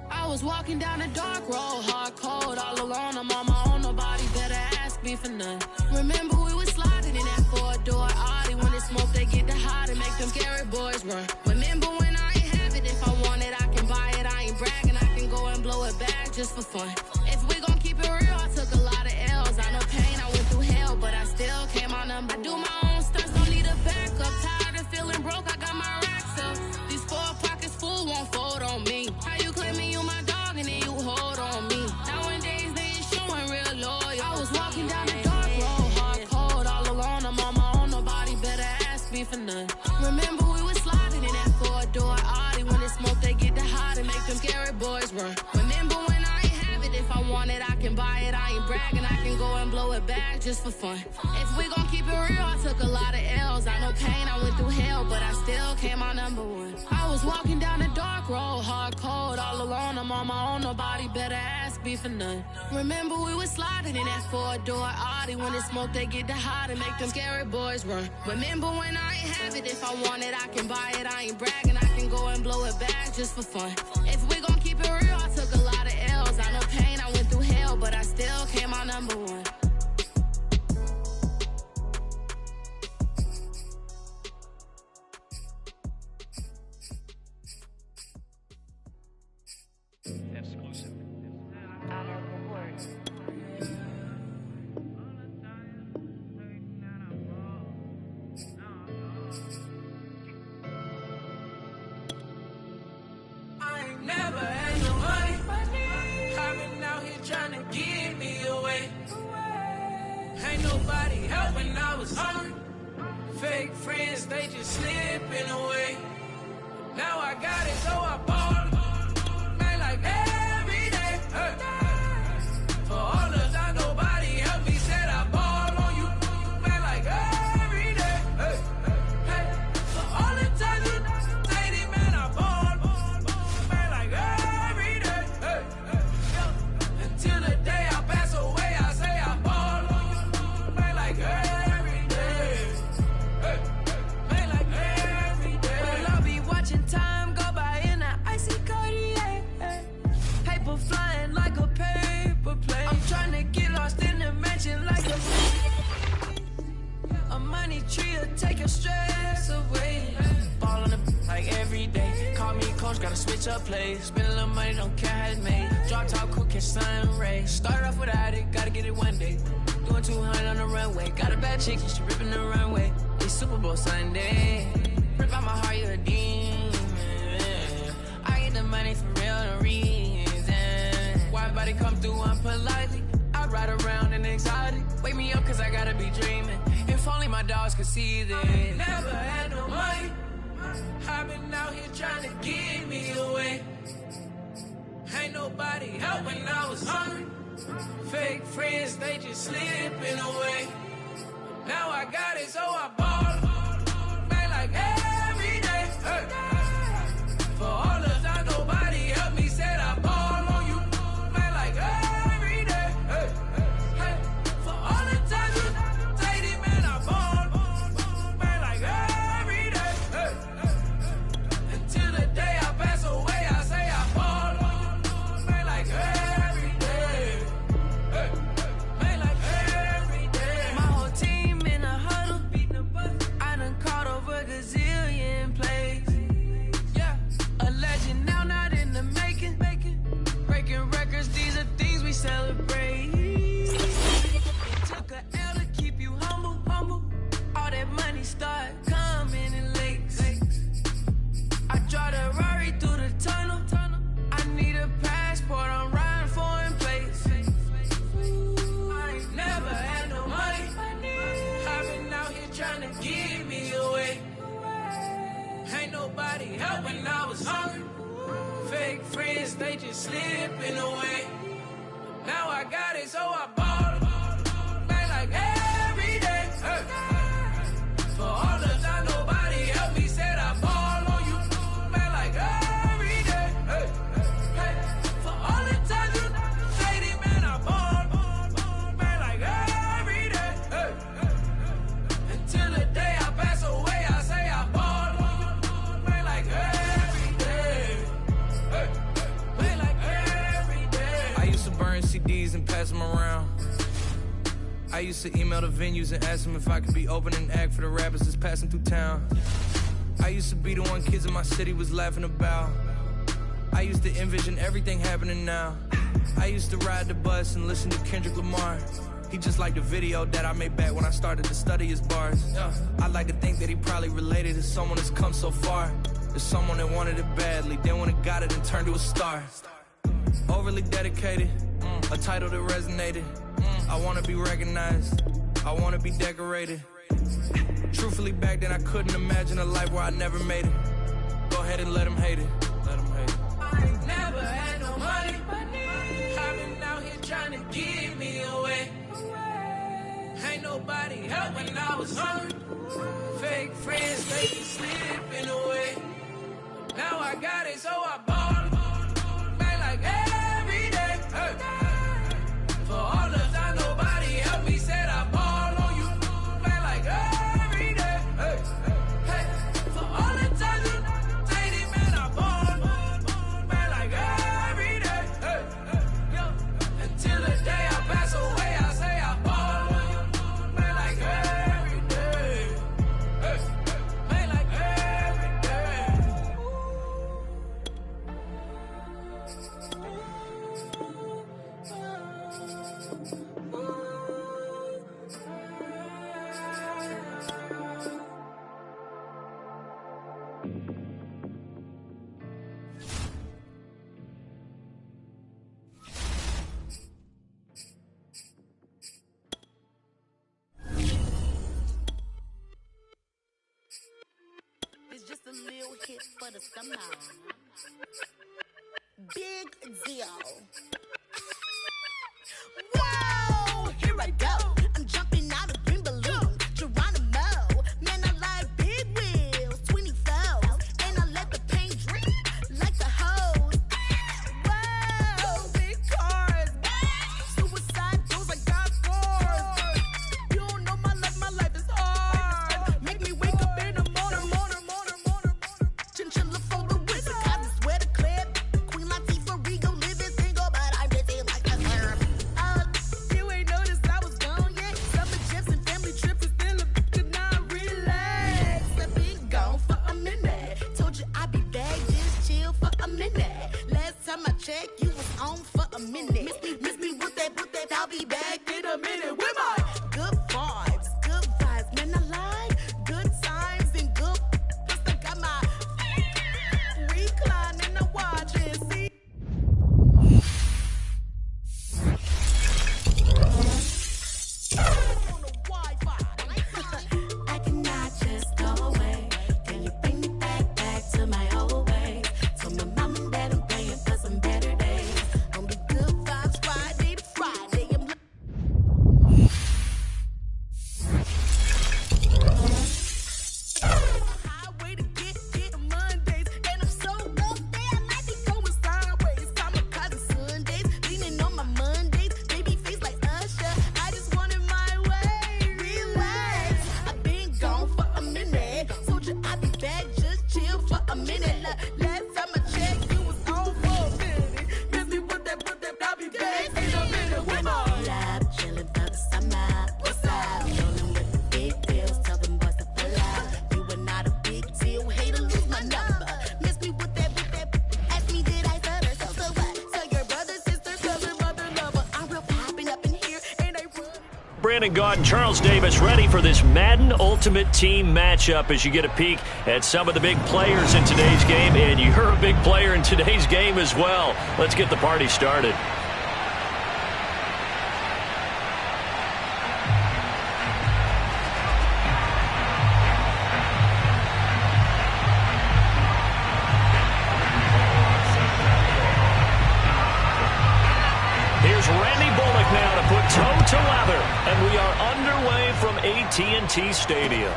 I was walking down a dark road, hard cold, all alone. I'm on my own, nobody better ask me for none. Remember we was sliding in that four-door Audi. When it's smoke, they get the hot and make them scary boys run. Remember when I ain't have it, if I want it, I can buy it. I ain't bragging, I can go and blow it back just for fun. If we gon' keep it real, I took a lot of L's. I know pain, I went through hell, but I still came out number. I do my own stunts, don't need a backup. Tired of feeling broke, I got my racks up. These 4 pockets full won't fold on me. How you claiming you my dog and then you hold on me? Nowadays they ain't showing real loyal. I was walking down the dark road, hard cold, all alone. I'm on my own, nobody better ask me for none. Remember we was sliding in that four-door Audi. When it's smoke, they get the hot and make them scary boys run. Remember when I ain't have it, if I want it, I can buy it. I ain't bragging, I can go and blow it back just for fun. If we gon' keep it real, I took a lot of L's. I know pain, I went through hell, but I still came out number 1. I was walking down a dark road, hard cold, all alone. I'm on my own, nobody better ask me for none. Remember we was sliding in that four-door Audi. When it's smoke, they get the hot and make them scary boys run. Remember when I ain't have it, if I want it, I can buy it. I ain't bragging, I can go and blow it back just for fun. If we gon' keep it real, I took a lot of L's. I know pain, I went through hell, but I still came out number 1. Exclusive. I ain't never had no money. I've been out here trying to give me away. Ain't nobody helping, I was hungry. Fake friends, they just slipping away. Now I got it, so I bought it. Man, like every day. For all of that, nobody helped me, said I bought it. paper flying like a paper plane. I'm trying to get lost in the mansion like a money tree will take your stress away. Ball on the like every day. Call me coach, gotta switch up plays. Spend a little money, don't care how it's made. Drop top, cool, catch sun rays. Start off without it, gotta get it one day. Doing 200 on the runway. Got a bad chick, she ripping the runway. It's Super Bowl Sunday. Rip out my heart, you a demon. I get the money for real, no reason. Why everybody come through unpolitely? I ride around in exotic. Wake me up, cause I gotta be dreaming. If only my dogs could see this. Never had no money. I've been out here trying to give me away. Ain't nobody help when I was hungry. Fake friends, they just slipping away. Now I got it, so I ball. Man, like every day. Hey. For all the time nobody helped me, said I ball on you. Man, like every day. Hey. Hey. For all the time you say it, man, I ball. Man, like every day. Hey. Until the day I pass away, I say I ball. Man, like every day. Hey. Man, like every day. My whole team in a huddle. I done caught over a gazillion plays. Yeah, a legend now, not in the making. Breaking records, these are things we celebrate. It took a L to keep you humble. All that money start coming in lakes. I draw the Rari through the tunnel. I need a passport, I'm riding foreign plates. I ain't never had no money. I've been out here trying to give me away. Ain't nobody help when I was hungry. Fake friends, they just slipping away. Now I got it, so I ball. Man, like every day. Hey. For all the time nobody helped me, said I ball on you. Man, like every day. Hey. Hey. For all the time you say it, man, I ball. Man, like every day. Hey. Until the day I pass away, I say I ball. Man, like every day. Hey. Man, like every day. I used to burn CDs and pass them around. I used to email the venues and ask them if I could be opening act for the rappers that's passing through town. I used to be the one kids in my city was laughing about. I used to envision everything happening now. I used to ride the bus and listen to Kendrick Lamar. He just liked the video that I made back when I started to study his bars. I like to think that he probably related to someone that's come so far. There's someone that wanted it badly, then when it got it and turned to a star. Overly dedicated, a title that resonated. I wanna be recognized, I wanna be decorated. Truthfully, back then I couldn't imagine a life where I never made it. Go ahead and let them hate it. Let them hate it. I ain't never had no money. I've been out here trying to give me away. Ain't nobody help when I was hungry. Fake friends, they be slipping away. Now I got it, so I ball. Man, like every day. Hey. For all the time nobody helped me, said I ball on you. Man, like every day. Hey. Hey. For all the time you say it, man, I ball. Man, like every day. Hey. Yo. Until the day I pass away, I say I ball. Man, like every day. Hey. Man, like every day. It's just a little hit for the summer. Big deal. Whoa, here I go. I'm jumping out of green balloon. Geronimo, man, I like big wheels, 24s, and I let the paint drip like the hose. Whoa, big cars, suicide doors, I got scores. You don't know my life is hard. Make me wake up in the morning. Chinchilla for the wizard, cause I swear to clip. Queen Latifah, Rigo, living single, minute. Miss me with that, I'll be back in a minute. With my good vibes, man, I like good times and good. Plus I got my recline and I watch and see. I cannot just go away. Can you bring me back to my old ways? Tell my mom and dad I'm praying for some better days. On the good vibes Friday to Friday. Highway to get Mondays. And I'm so up there, I might be going sideways. Kamikaze Sundays, leaning on my Mondays. Baby face like Usher, I just wanted my way. Relax, I've been gone for a minute. Told you I'd be back, just chill for a minute. Last time I checked, you was on for a minute. Miss me with that, I'll be back in a minute. With my lab, chilling for the summer. What's up? Rolling with the big bills, tell them boys to pull up. You were not a big deal, hate to lose my number. Miss me with that, ask me did I stutter, so what? Tell your brother, sister, cousin, mother, lover. I'm real popping up in here, and I run. Brandon Gaud and Charles Davis ready for this Madden Ultimate Team matchup as you get a peek at some of the big players in today's game, and you're a big player in today's game as well. Let's get the party started. Here's Randy Bullock now to put toe to leather, and we are underway from AT&T Stadium.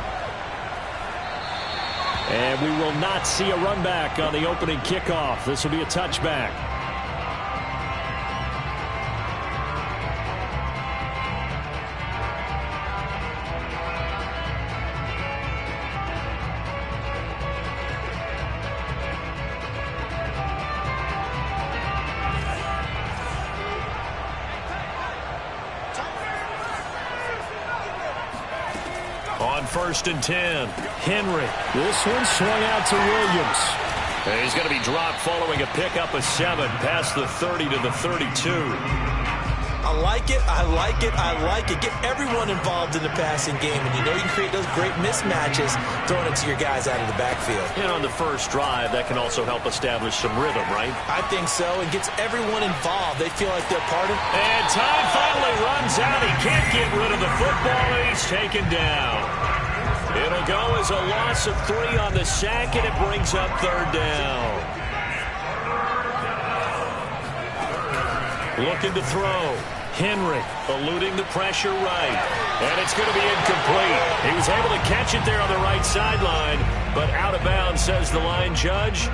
And we will not see a run back on the opening kickoff. This will be a touchback. On 1st and 10, Henry. This one swung out to Williams. And he's going to be dropped following a pickup of 7 past the 30 to the 32. I like it. Get everyone involved in the passing game, and you know you can create those great mismatches throwing it to your guys out of the backfield. And on the first drive, that can also help establish some rhythm, right? I think so. It gets everyone involved. They feel like they're part of it. And time finally runs out. He can't get rid of the football, and he's taken down. It'll go as a loss of 3 on the sack, and it brings up 3rd down. Looking to throw. Henry eluding the pressure right. And it's going to be incomplete. He was able to catch it there on the right sideline, but out of bounds, says the line judge.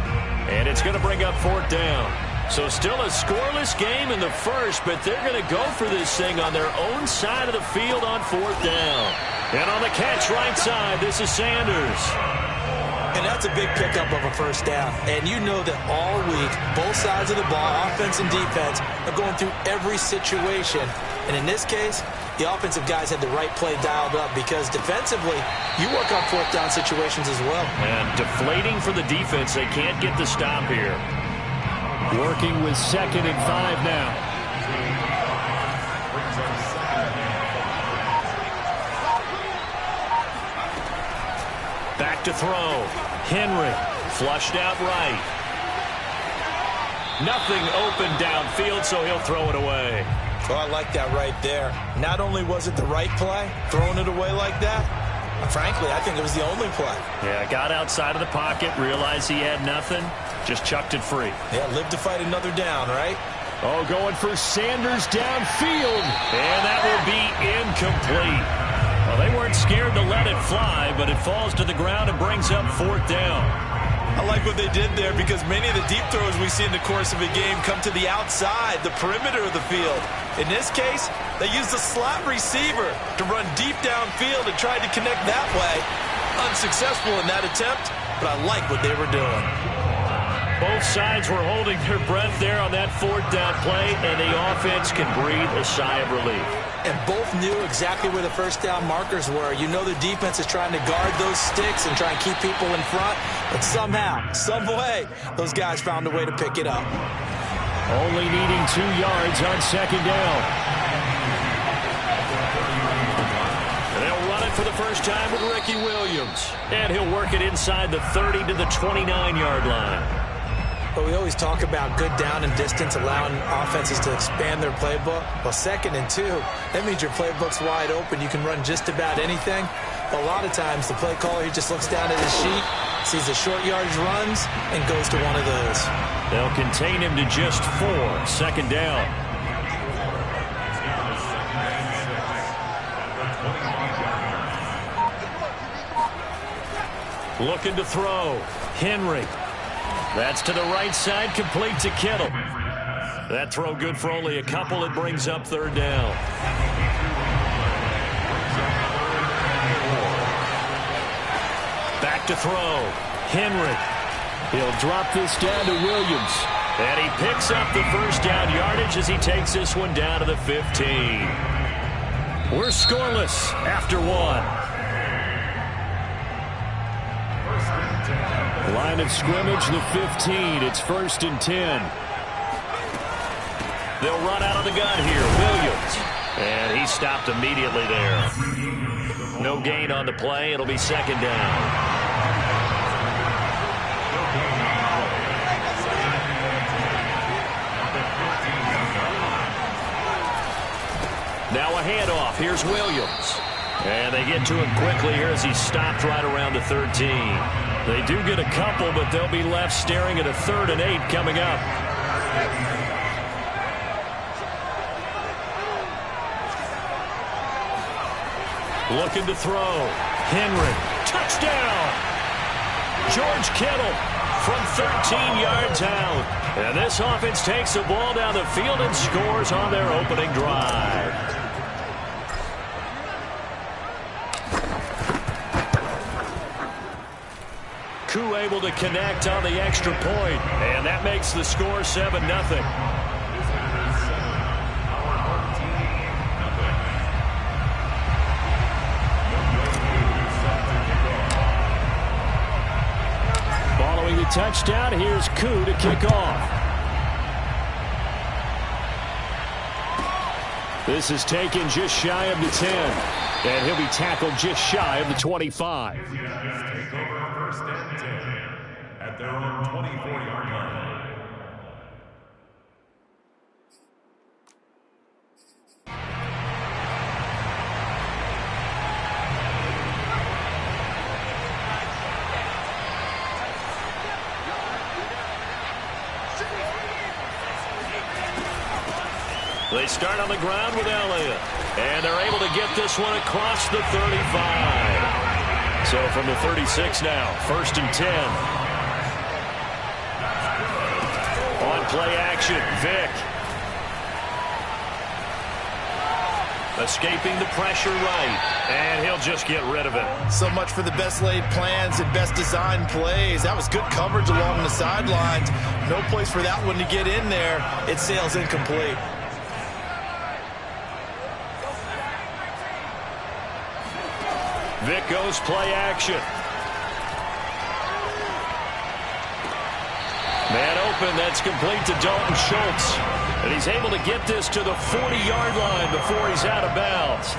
And it's going to bring up 4th down. So still a scoreless game in the first, but they're going to go for this thing on their own side of the field on 4th down. And on the catch right side, this is Sanders. And that's a big pickup of a 1st down. And you know that all week, both sides of the ball, offense and defense, are going through every situation. And in this case, the offensive guys had the right play dialed up because defensively, you work on 4th down situations as well. And deflating for the defense. They can't get the stop here. Working with 2nd and 5 now. Back to throw. Henry flushed out right. Nothing open downfield, so he'll throw it away. Oh, I like that right there. Not only was it the right play, throwing it away like that, frankly, I think it was the only play. Yeah, got outside of the pocket, realized he had nothing, just chucked it free. Yeah, live to fight another down, right? Oh, going for Sanders downfield. And that will be incomplete. Well, they weren't scared to let it fly, but it falls to the ground and brings up 4th down. I like what they did there because many of the deep throws we see in the course of a game come to the outside, the perimeter of the field. In this case, they used a slot receiver to run deep downfield and tried to connect that way. Unsuccessful in that attempt, but I like what they were doing. Both sides were holding their breath there on that 4th down play, and the offense can breathe a sigh of relief. And both knew exactly where the 1st down markers were. You know the defense is trying to guard those sticks and try and keep people in front, but somehow, some way, those guys found a way to pick it up. Only needing 2 yards on second down. They'll run it for the first time with Ricky Williams. And he'll work it inside the 30 to the 29-yard line. But we always talk about good down and distance, allowing offenses to expand their playbook. Well, 2nd and 2, that means your playbook's wide open. You can run just about anything. A lot of times, the play caller, he just looks down at his sheet, sees the short yardage runs, and goes to one of those. They'll contain him to just 4, second down. Looking to throw. Henry. That's to the right side, complete to Kittle. That throw good for only a couple. It brings up third down. Back to throw. Henry. He'll drop this down to Williams. And he picks up the first down yardage as he takes this one down to the 15. We're scoreless after 1. Line of scrimmage, the 15. It's 1st and 10. They'll run out of the gun here. Williams. And he stopped immediately there. No gain on the play. It'll be second down. Now a handoff. Here's Williams. And they get to him quickly here as he stopped right around the 13. They do get a couple, but they'll be left staring at a 3rd and 8 coming up. Looking to throw. Henry. Touchdown! George Kittle from 13 yards out. And this offense takes the ball down the field and scores on their opening drive. Koo able to connect on the extra point, and that makes the score 7-0. Following the touchdown, here's Koo to kick off. This is taken just shy of the 10, and he'll be tackled just shy of the 25. At their own 24-yard line. They start on the ground with Elliott, and they're able to get this one across the 35. So from the 36 now, 1st and 10. On play action, Vick. Escaping the pressure right, and he'll just get rid of it. So much for the best laid plans and best designed plays. That was good coverage along the sidelines. No place for that one to get in there. It sails incomplete. Vick goes play action. Man open, that's complete to Dalton Schultz. And he's able to get this to the 40-yard line before he's out of bounds.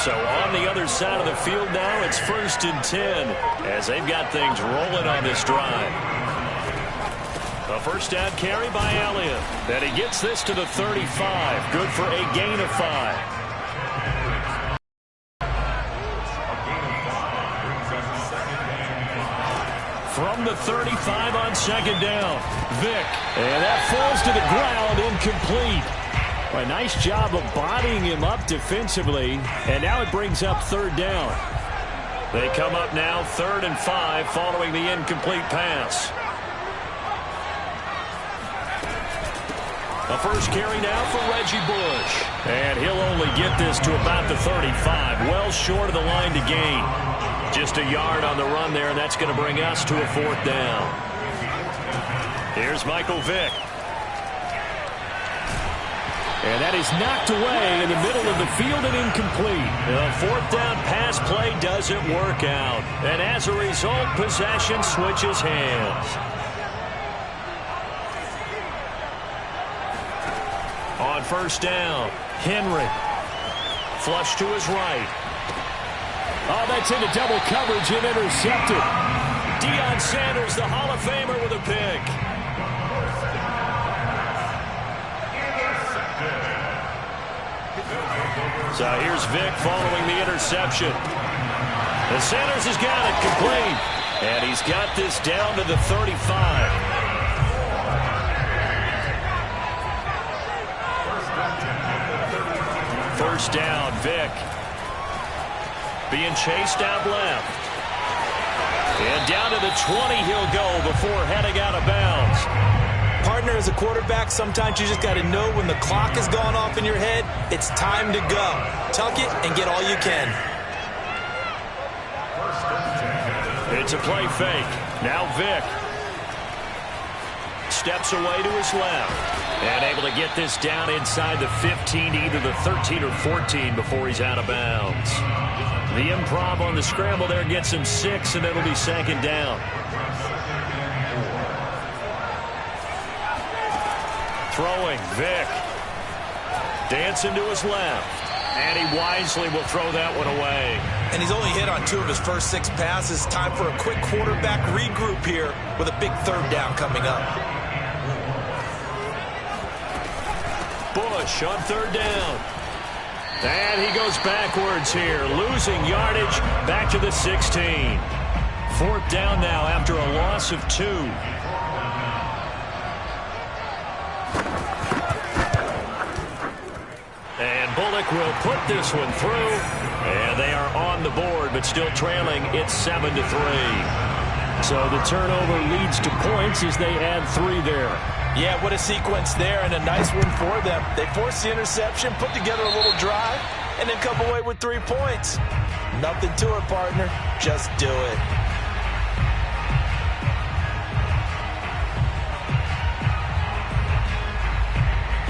So on the other side of the field now, it's 1st and 10 as they've got things rolling on this drive. A first down carry by Elliott. And he gets this to the 35. Good for a gain of 5. From the 35 on second down, Vick. And that falls to the ground, incomplete. Well, a nice job of bodying him up defensively. And now it brings up third down. They come up now 3rd and 5 following the incomplete pass. A first carry now for Reggie Bush. And he'll only get this to about the 35, well short of the line to gain. Just a yard on the run there, and that's going to bring us to a 4th down. Here's Michael Vick. And that is knocked away in the middle of the field and incomplete. The 4th down pass play doesn't work out. And as a result, possession switches hands. On first down, Henry. Flush to his right. Oh, that's into double coverage and intercepted. Deion Sanders, the Hall of Famer, with a pick. So here's Vic following the interception. And Sanders has got it complete. And he's got this down to the 35. First down, Vic. Being chased out left. And down to the 20 he'll go before heading out of bounds. Partner, as a quarterback, sometimes you just got to know when the clock has gone off in your head, it's time to go. Tuck it and get all you can. It's a play fake. Now Vic. Steps away to his left. And able to get this down inside the 15, either the 13 or 14 before he's out of bounds. The improv on the scramble there gets him 6, and it'll be second down. Throwing, Vic. Dancing to his left. And he wisely will throw that one away. And he's only hit on 2 of his first 6 passes. Time for a quick quarterback regroup here with a big third down coming up. Bush on third down. And he goes backwards here, losing yardage back to the 16. Fourth down now after a loss of 2. And Bullock will put this one through. And they are on the board, but still trailing. It's 7-3. So the turnover leads to points as they add 3 there. Yeah, what a sequence there, and a nice win for them. They forced the interception, put together a little drive, and then come away with 3 points. Nothing to it, partner. Just do it.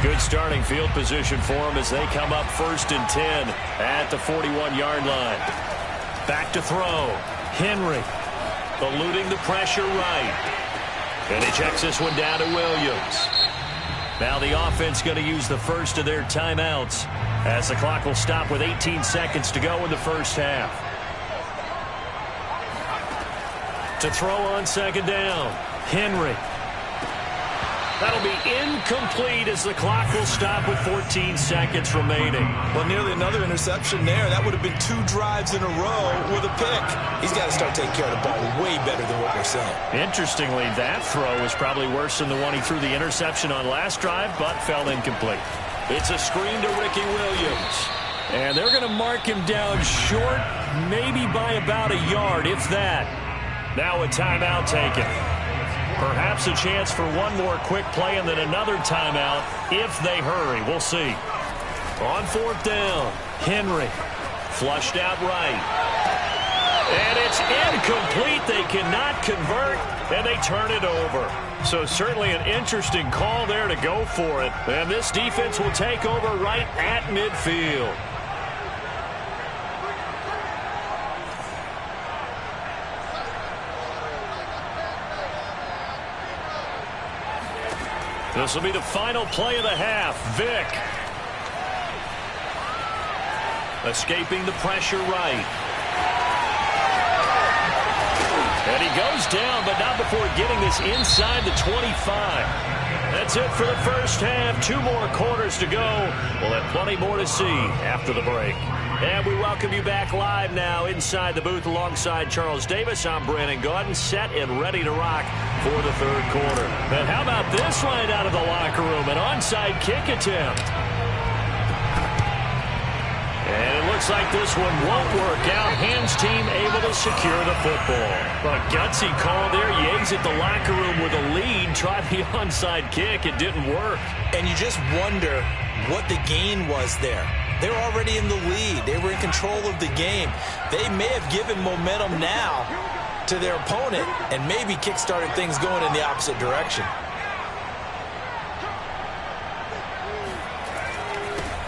Good starting field position for them as they come up 1st and 10 at the 41-yard line. Back to throw. Henry eluding the pressure right. And he checks this one down to Williams. Now the offense going to use the first of their timeouts as the clock will stop with 18 seconds to go in the first half. To throw on second down, Henry. That'll be incomplete as the clock will stop with 14 seconds remaining. Well, nearly another interception there. That would have been 2 drives in a row with a pick. He's got to start taking care of the ball way better than what we're saying. Interestingly, that throw was probably worse than the one he threw the interception on last drive, but fell incomplete. It's a screen to Ricky Williams. And they're going to mark him down short, maybe by about a yard, if that. Now a timeout taken. Perhaps a chance for one more quick play and then another timeout if they hurry. We'll see. On 4th down, Henry flushed out right. And it's incomplete. They cannot convert, and they turn it over. So certainly an interesting call there to go for it. And this defense will take over right at midfield. This will be the final play of the half. Vic. Escaping the pressure right. And he goes down, but not before getting this inside the 25. That's it for the first half. 2 more quarters to go. We'll have plenty more to see after the break. And we welcome you back live now inside the booth alongside Charles Davis. I'm Brandon Gaudin, set and ready to rock for the third quarter. And how about this right out of the locker room? An onside kick attempt. And it looks like this one won't work out. Ham's team able to secure the football. A gutsy call there. You exit the locker room with a lead. Try the onside kick. It didn't work. And you just wonder what the gain was there. They were already in the lead. They were in control of the game. They may have given momentum now to their opponent and maybe kick-started things going in the opposite direction.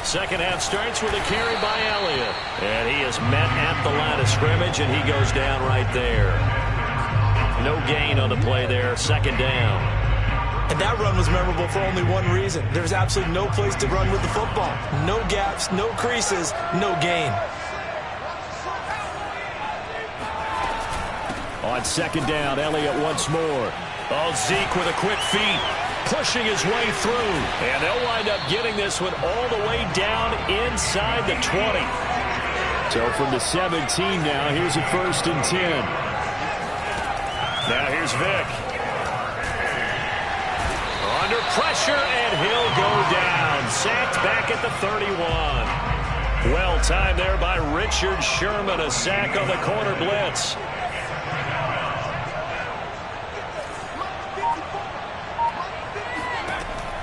Second half starts with a carry by Elliott. And he is met at the line of scrimmage, and he goes down right there. No gain on the play there. Second down. And that run was memorable for only one reason. There's absolutely no place to run with the football. No gaps, no creases, no gain. On second down, Elliott once more. Oh, Zeke with a quick feed, pushing his way through. And they'll wind up getting this one all the way down inside the 20. So from the 17 now, here's a 1st and 10. Now here's Vic. Under pressure, and he'll go down. Sacked back at the 31. Well timed there by Richard Sherman. A sack on the corner blitz.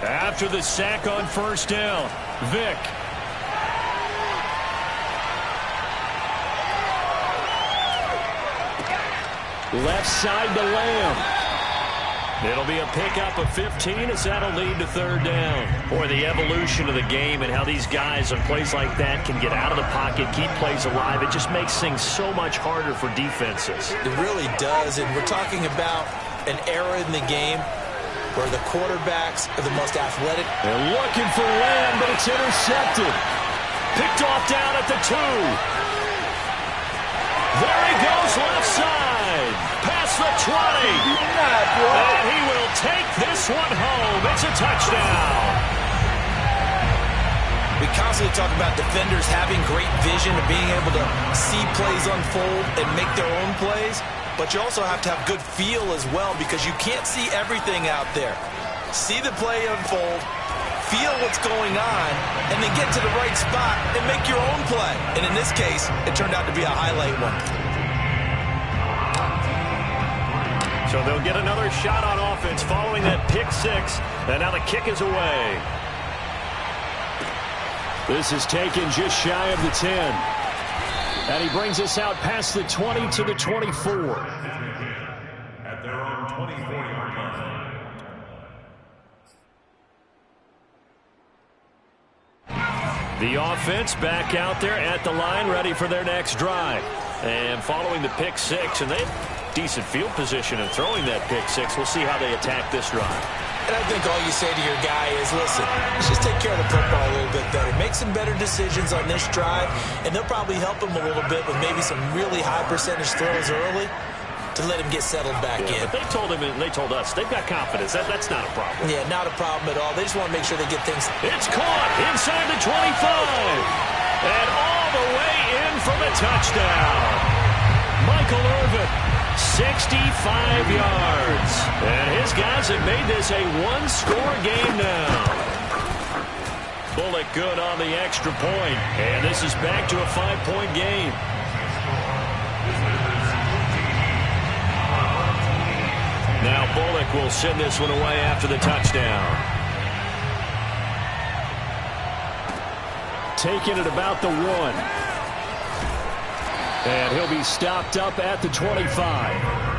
After the sack on 1st down, Vic. Left side to Lamb. It'll be a pickup of 15 as that'll lead to 3rd down. Boy, the evolution of the game and how these guys on plays like that can get out of the pocket, keep plays alive, it just makes things so much harder for defenses. It really does, and we're talking about an era in the game where the quarterbacks are the most athletic. They're looking for Lamb, but it's intercepted. Picked off down at the 2. There he goes left side. Past the 20. And he will take this one home. It's a touchdown. We constantly talk about defenders having great vision and being able to see plays unfold and make their own plays. But you also have to have good feel as well because you can't see everything out there. See the play unfold, feel what's going on, and then get to the right spot and make your own play. And in this case, it turned out to be a highlight one. So they'll get another shot on offense following that pick 6. And now the kick is away. This is taken just shy of the 10. And he brings us out past the 20 to the 24. At their own 24-yard line. The offense back out there at the line, ready for their next drive. And following the pick 6, and they have decent field position in throwing that pick 6. We'll see how they attack this drive. And I think all you say to your guy is, listen, let's just take care of the football a little bit better. Make some better decisions on this drive, and they'll probably help him a little bit with maybe some really high percentage throws early to let him get settled back in. But they told him and they told us they've got confidence. That's not a problem. Yeah, not a problem at all. They just want to make sure they get things. It's caught inside the 25. And all the way in for the touchdown. Michael Irvin, 65 yards. And his guys have made this a one-score game now. Bullock good on the extra point. And this is back to a 5-point game. Now Bullock will send this one away after the touchdown. Taking it about the 1. And he'll be stopped up at the 25.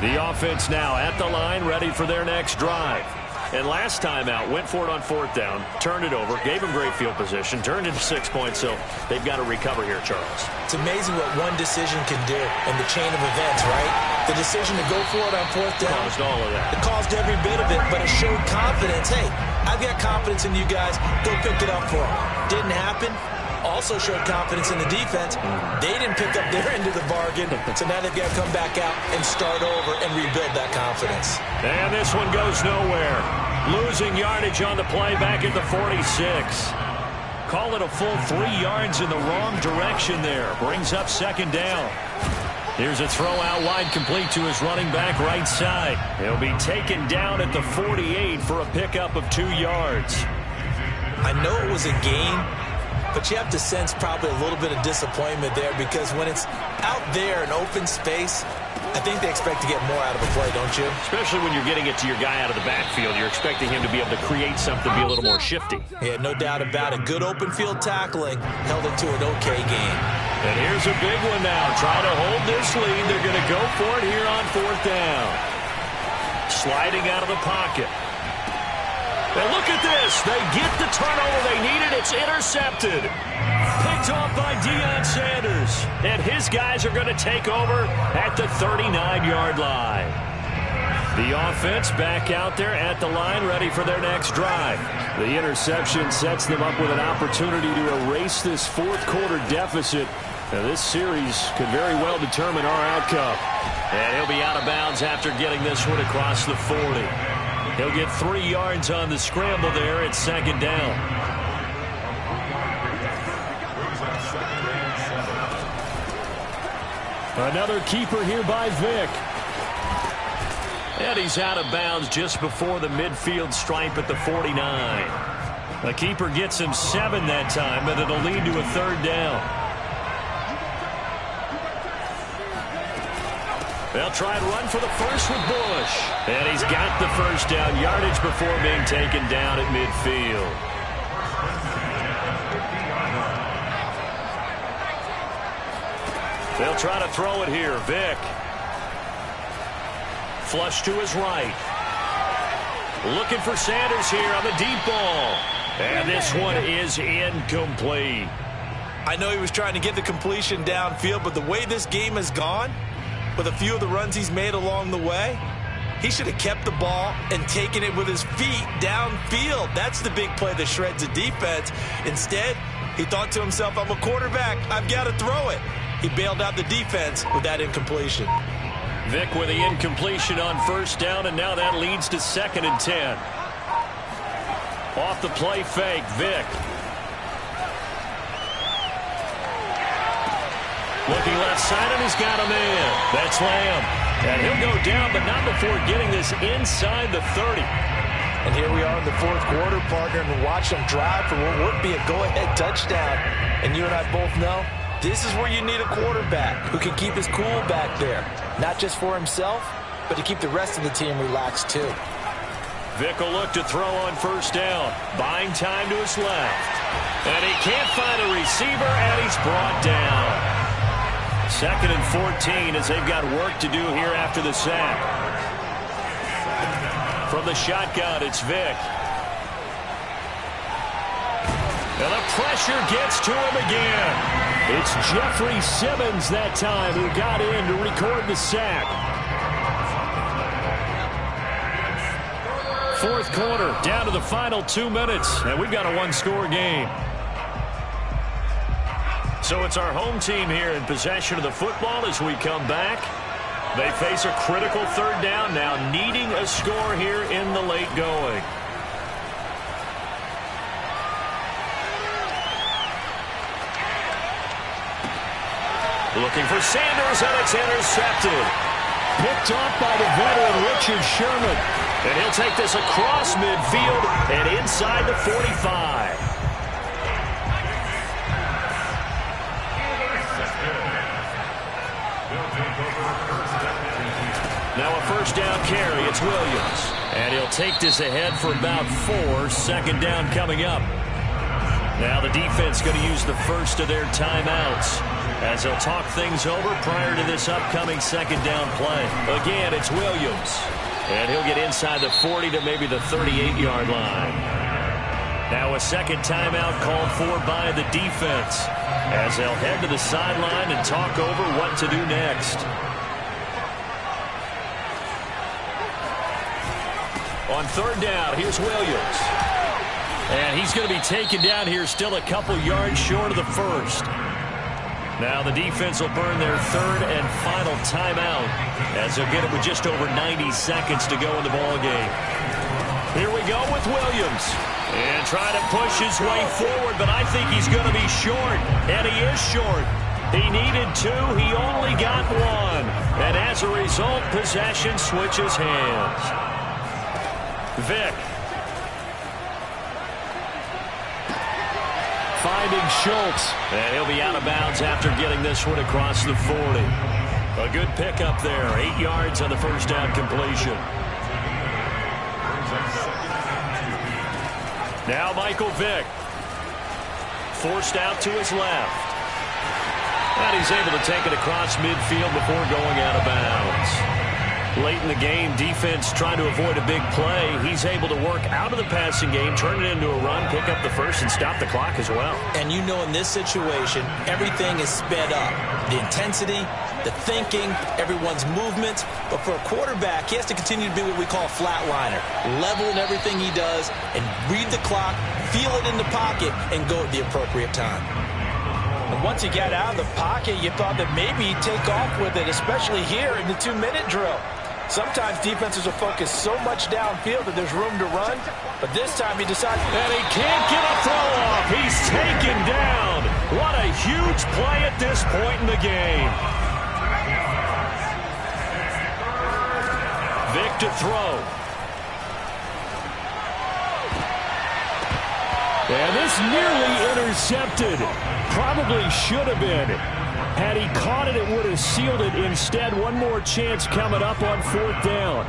The offense now at the line, ready for their next drive. And last time out, went for it on 4th down, turned it over, gave him great field position, turned into 6 points, so they've got to recover here, Charles. It's amazing what one decision can do in the chain of events, right? The decision to go for it on 4th down. Caused all of that. It caused every bit of it, but it showed confidence. Hey, I've got confidence in you guys. Go pick it up for them. Didn't happen. Also showed confidence in the defense. They didn't pick up their end of the bargain, so now they've got to come back out and start over and rebuild that confidence. And this one goes nowhere. Losing yardage on the play back at the 46. Call it a full 3 yards in the wrong direction there. Brings up 2nd down. Here's a throw out wide, complete to his running back right side. He'll be taken down at the 48 for a pickup of 2 yards. I know it was a gain, but you have to sense probably a little bit of disappointment there because when it's out there in open space, I think they expect to get more out of a play, don't you? Especially when you're getting it to your guy out of the backfield. You're expecting him to be able to create something, be a little more shifty. Yeah, no doubt about it. Good open field tackling held it to an okay game. And here's a big one now. Try to hold this lead. They're going to go for it here on 4th down. Sliding out of the pocket. And look at this. They get the turnover they needed. It's intercepted. Picked off by Deion Sanders. And his guys are going to take over at the 39-yard line. The offense back out there at the line, ready for their next drive. The interception sets them up with an opportunity to erase this fourth-quarter deficit. Now, this series could very well determine our outcome. And he'll be out of bounds after getting this one across the 40. He'll get 3 yards on the scramble there at second down. Another keeper here by Vic. And he's out of bounds just before the midfield stripe at the 49. The keeper gets him 7 that time, but it'll lead to a third down. They'll try and run for the first with Bush. And he's got the first down yardage before being taken down at midfield. They'll try to throw it here. Vic. Flush to his right. Looking for Sanders here on the deep ball. And this one is incomplete. I know he was trying to get the completion downfield, but the way this game has gone, with a few of the runs he's made along the way, he should have kept the ball and taken it with his feet downfield. That's the big play that shreds the defense. Instead, he thought to himself, I'm a quarterback, I've got to throw it. He bailed out the defense with that incompletion. Vic with the incompletion on first down, and now that leads to 2nd and 10. Off the play fake, Vic. Looking left side, and he's got him in. That's Lamb. And he'll go down, but not before getting this inside the 30. And here we are in the fourth quarter, partner, and watch them drive for what would be a go-ahead touchdown. And you and I both know this is where you need a quarterback who can keep his cool back there. Not just for himself, but to keep the rest of the team relaxed too. Vic will look to throw on first down. Buying time to his left. And he can't find a receiver, and he's brought down. 2nd and 14 as they've got work to do here after the sack. From the shotgun, it's Vic. And the pressure gets to him again. It's Jeffrey Simmons that time who got in to record the sack. Fourth quarter, down to the final 2 minutes, and we've got a one-score game. So it's our home team here in possession of the football as we come back. They face a critical third down now, needing a score here in the late going. Looking for Sanders, and it's intercepted. Picked off by the veteran Richard Sherman. And he'll take this across midfield and inside the 45. Now a first down carry, it's Williams. And he'll take this ahead for about 4. Second down coming up. Now the defense going to use the first of their timeouts as they'll talk things over prior to this upcoming second down play. Again, it's Williams. And he'll get inside the 40 to maybe the 38-yard line. Now a second timeout called for by the defense as they'll head to the sideline and talk over what to do next. On third down, here's Williams. And he's going to be taken down here still a couple yards short of the first. Now the defense will burn their third and final timeout as they'll get it with just over 90 seconds to go in the ballgame. Here we go with Williams. And trying to push his way forward, but I think he's going to be short. And he is short. He needed 2. He only got 1. And as a result, possession switches hands. Vic. Finding Schultz. And he'll be out of bounds after getting this one across the 40. A good pickup there. 8 yards on the first down completion. Now Michael Vick. Forced out to his left. And he's able to take it across midfield before going out of bounds. Late in the game, defense trying to avoid a big play. He's able to work out of the passing game, turn it into a run, pick up the first, and stop the clock as well. And you know in this situation, everything is sped up. The intensity, the thinking, everyone's movement. But for a quarterback, he has to continue to be what we call a flatliner. Level in everything he does and read the clock, feel it in the pocket, and go at the appropriate time. And once he got out of the pocket, you thought that maybe he'd take off with it, especially here in the 2-minute drill. Sometimes defenses will focus so much downfield that there's room to run, but this time he decided... And he can't get a throw off. He's taken down. What a huge play at this point in the game. Vic to throw. And this nearly intercepted. Probably should have been. Had he caught it, it would have sealed it. Instead, one more chance coming up on 4th down.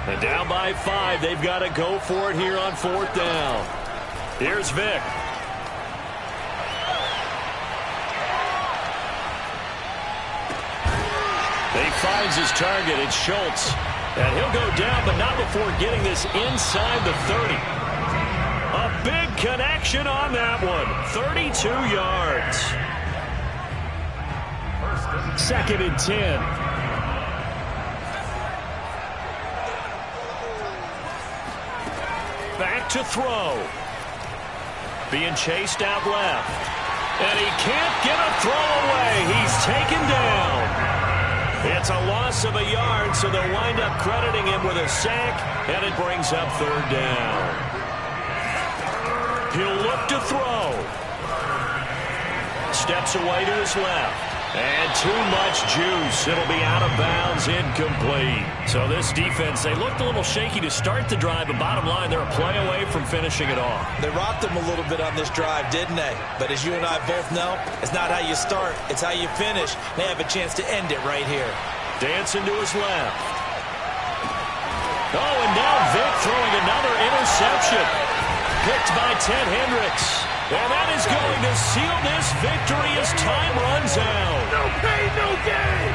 And down by 5. They've got to go for it here on 4th down. Here's Vic. He finds his target. It's Schultz. And he'll go down, but not before getting this inside the 30. A big connection on that one. 32 yards. 2nd and 10. Back to throw. Being chased out left. And he can't get a throw away. He's taken down. It's a loss of a yard, so they'll wind up crediting him with a sack, and it brings up 3rd down. He'll look to throw. Steps away to his left. And too much juice. It'll be out of bounds, incomplete. So this defense, they looked a little shaky to start the drive, but bottom line, they're a play away from finishing it off. They rocked them a little bit on this drive, didn't they? But as you and I both know, it's not how you start, it's how you finish. They have a chance to end it right here. Dancing to his left. Oh, and now Vic throwing another interception. Picked by Ted Hendricks. And that is going to seal this victory as time runs out. No pain, no gain.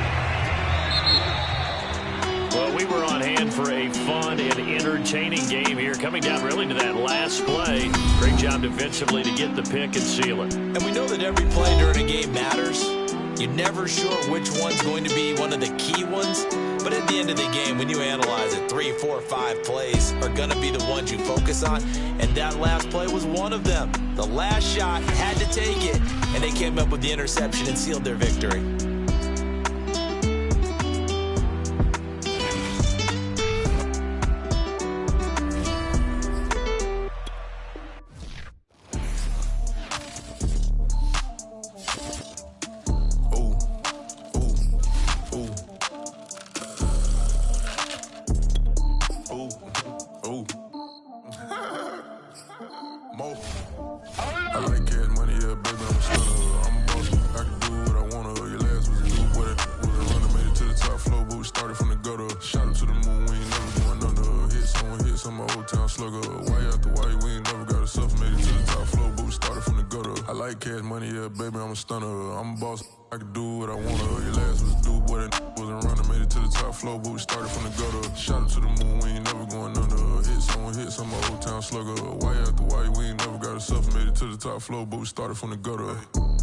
Well, we were on hand for a fun and entertaining game here. Coming down really to that last play. Great job defensively to get the pick and seal it. And we know that every play during a game matters. You're never sure which one's going to be one of the key ones. But at the end of the game, when you analyze it, 3, 4, 5 plays are going to be the ones you focus on. And that last play was one of them. The last shot had to take it, and they came up with the interception and sealed their victory. I could do what I wanna. Your last was a dude, boy, that wasn't running. Made it to the top floor, but we started from the gutter. Shot it to the moon, we ain't never going under. Hits on my old town slugger. Why after why, we ain't never got herself. Made it to the top floor, but we started from the gutter.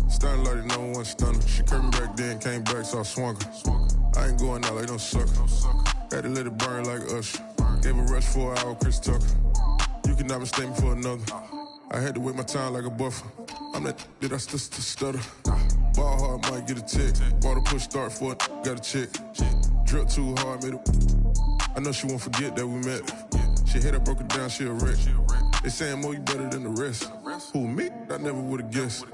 Started like no one stunner. She curved me back then, came back, so I swung her. I ain't going out like no sucker. Had to let it burn like Usher. Gave a rush for an hour, Chris Tucker. You cannot mistake me for another. I had to wait my time like a buffer. I'm that I still stutter. Ball hard, might get a tick. Bought a push start for it, got a chick. Drip too hard, made it. I know she won't forget that we met. She hit, I broke it down, she a wreck. They saying, Mo, you better than the rest. Who, me? I never would've guessed.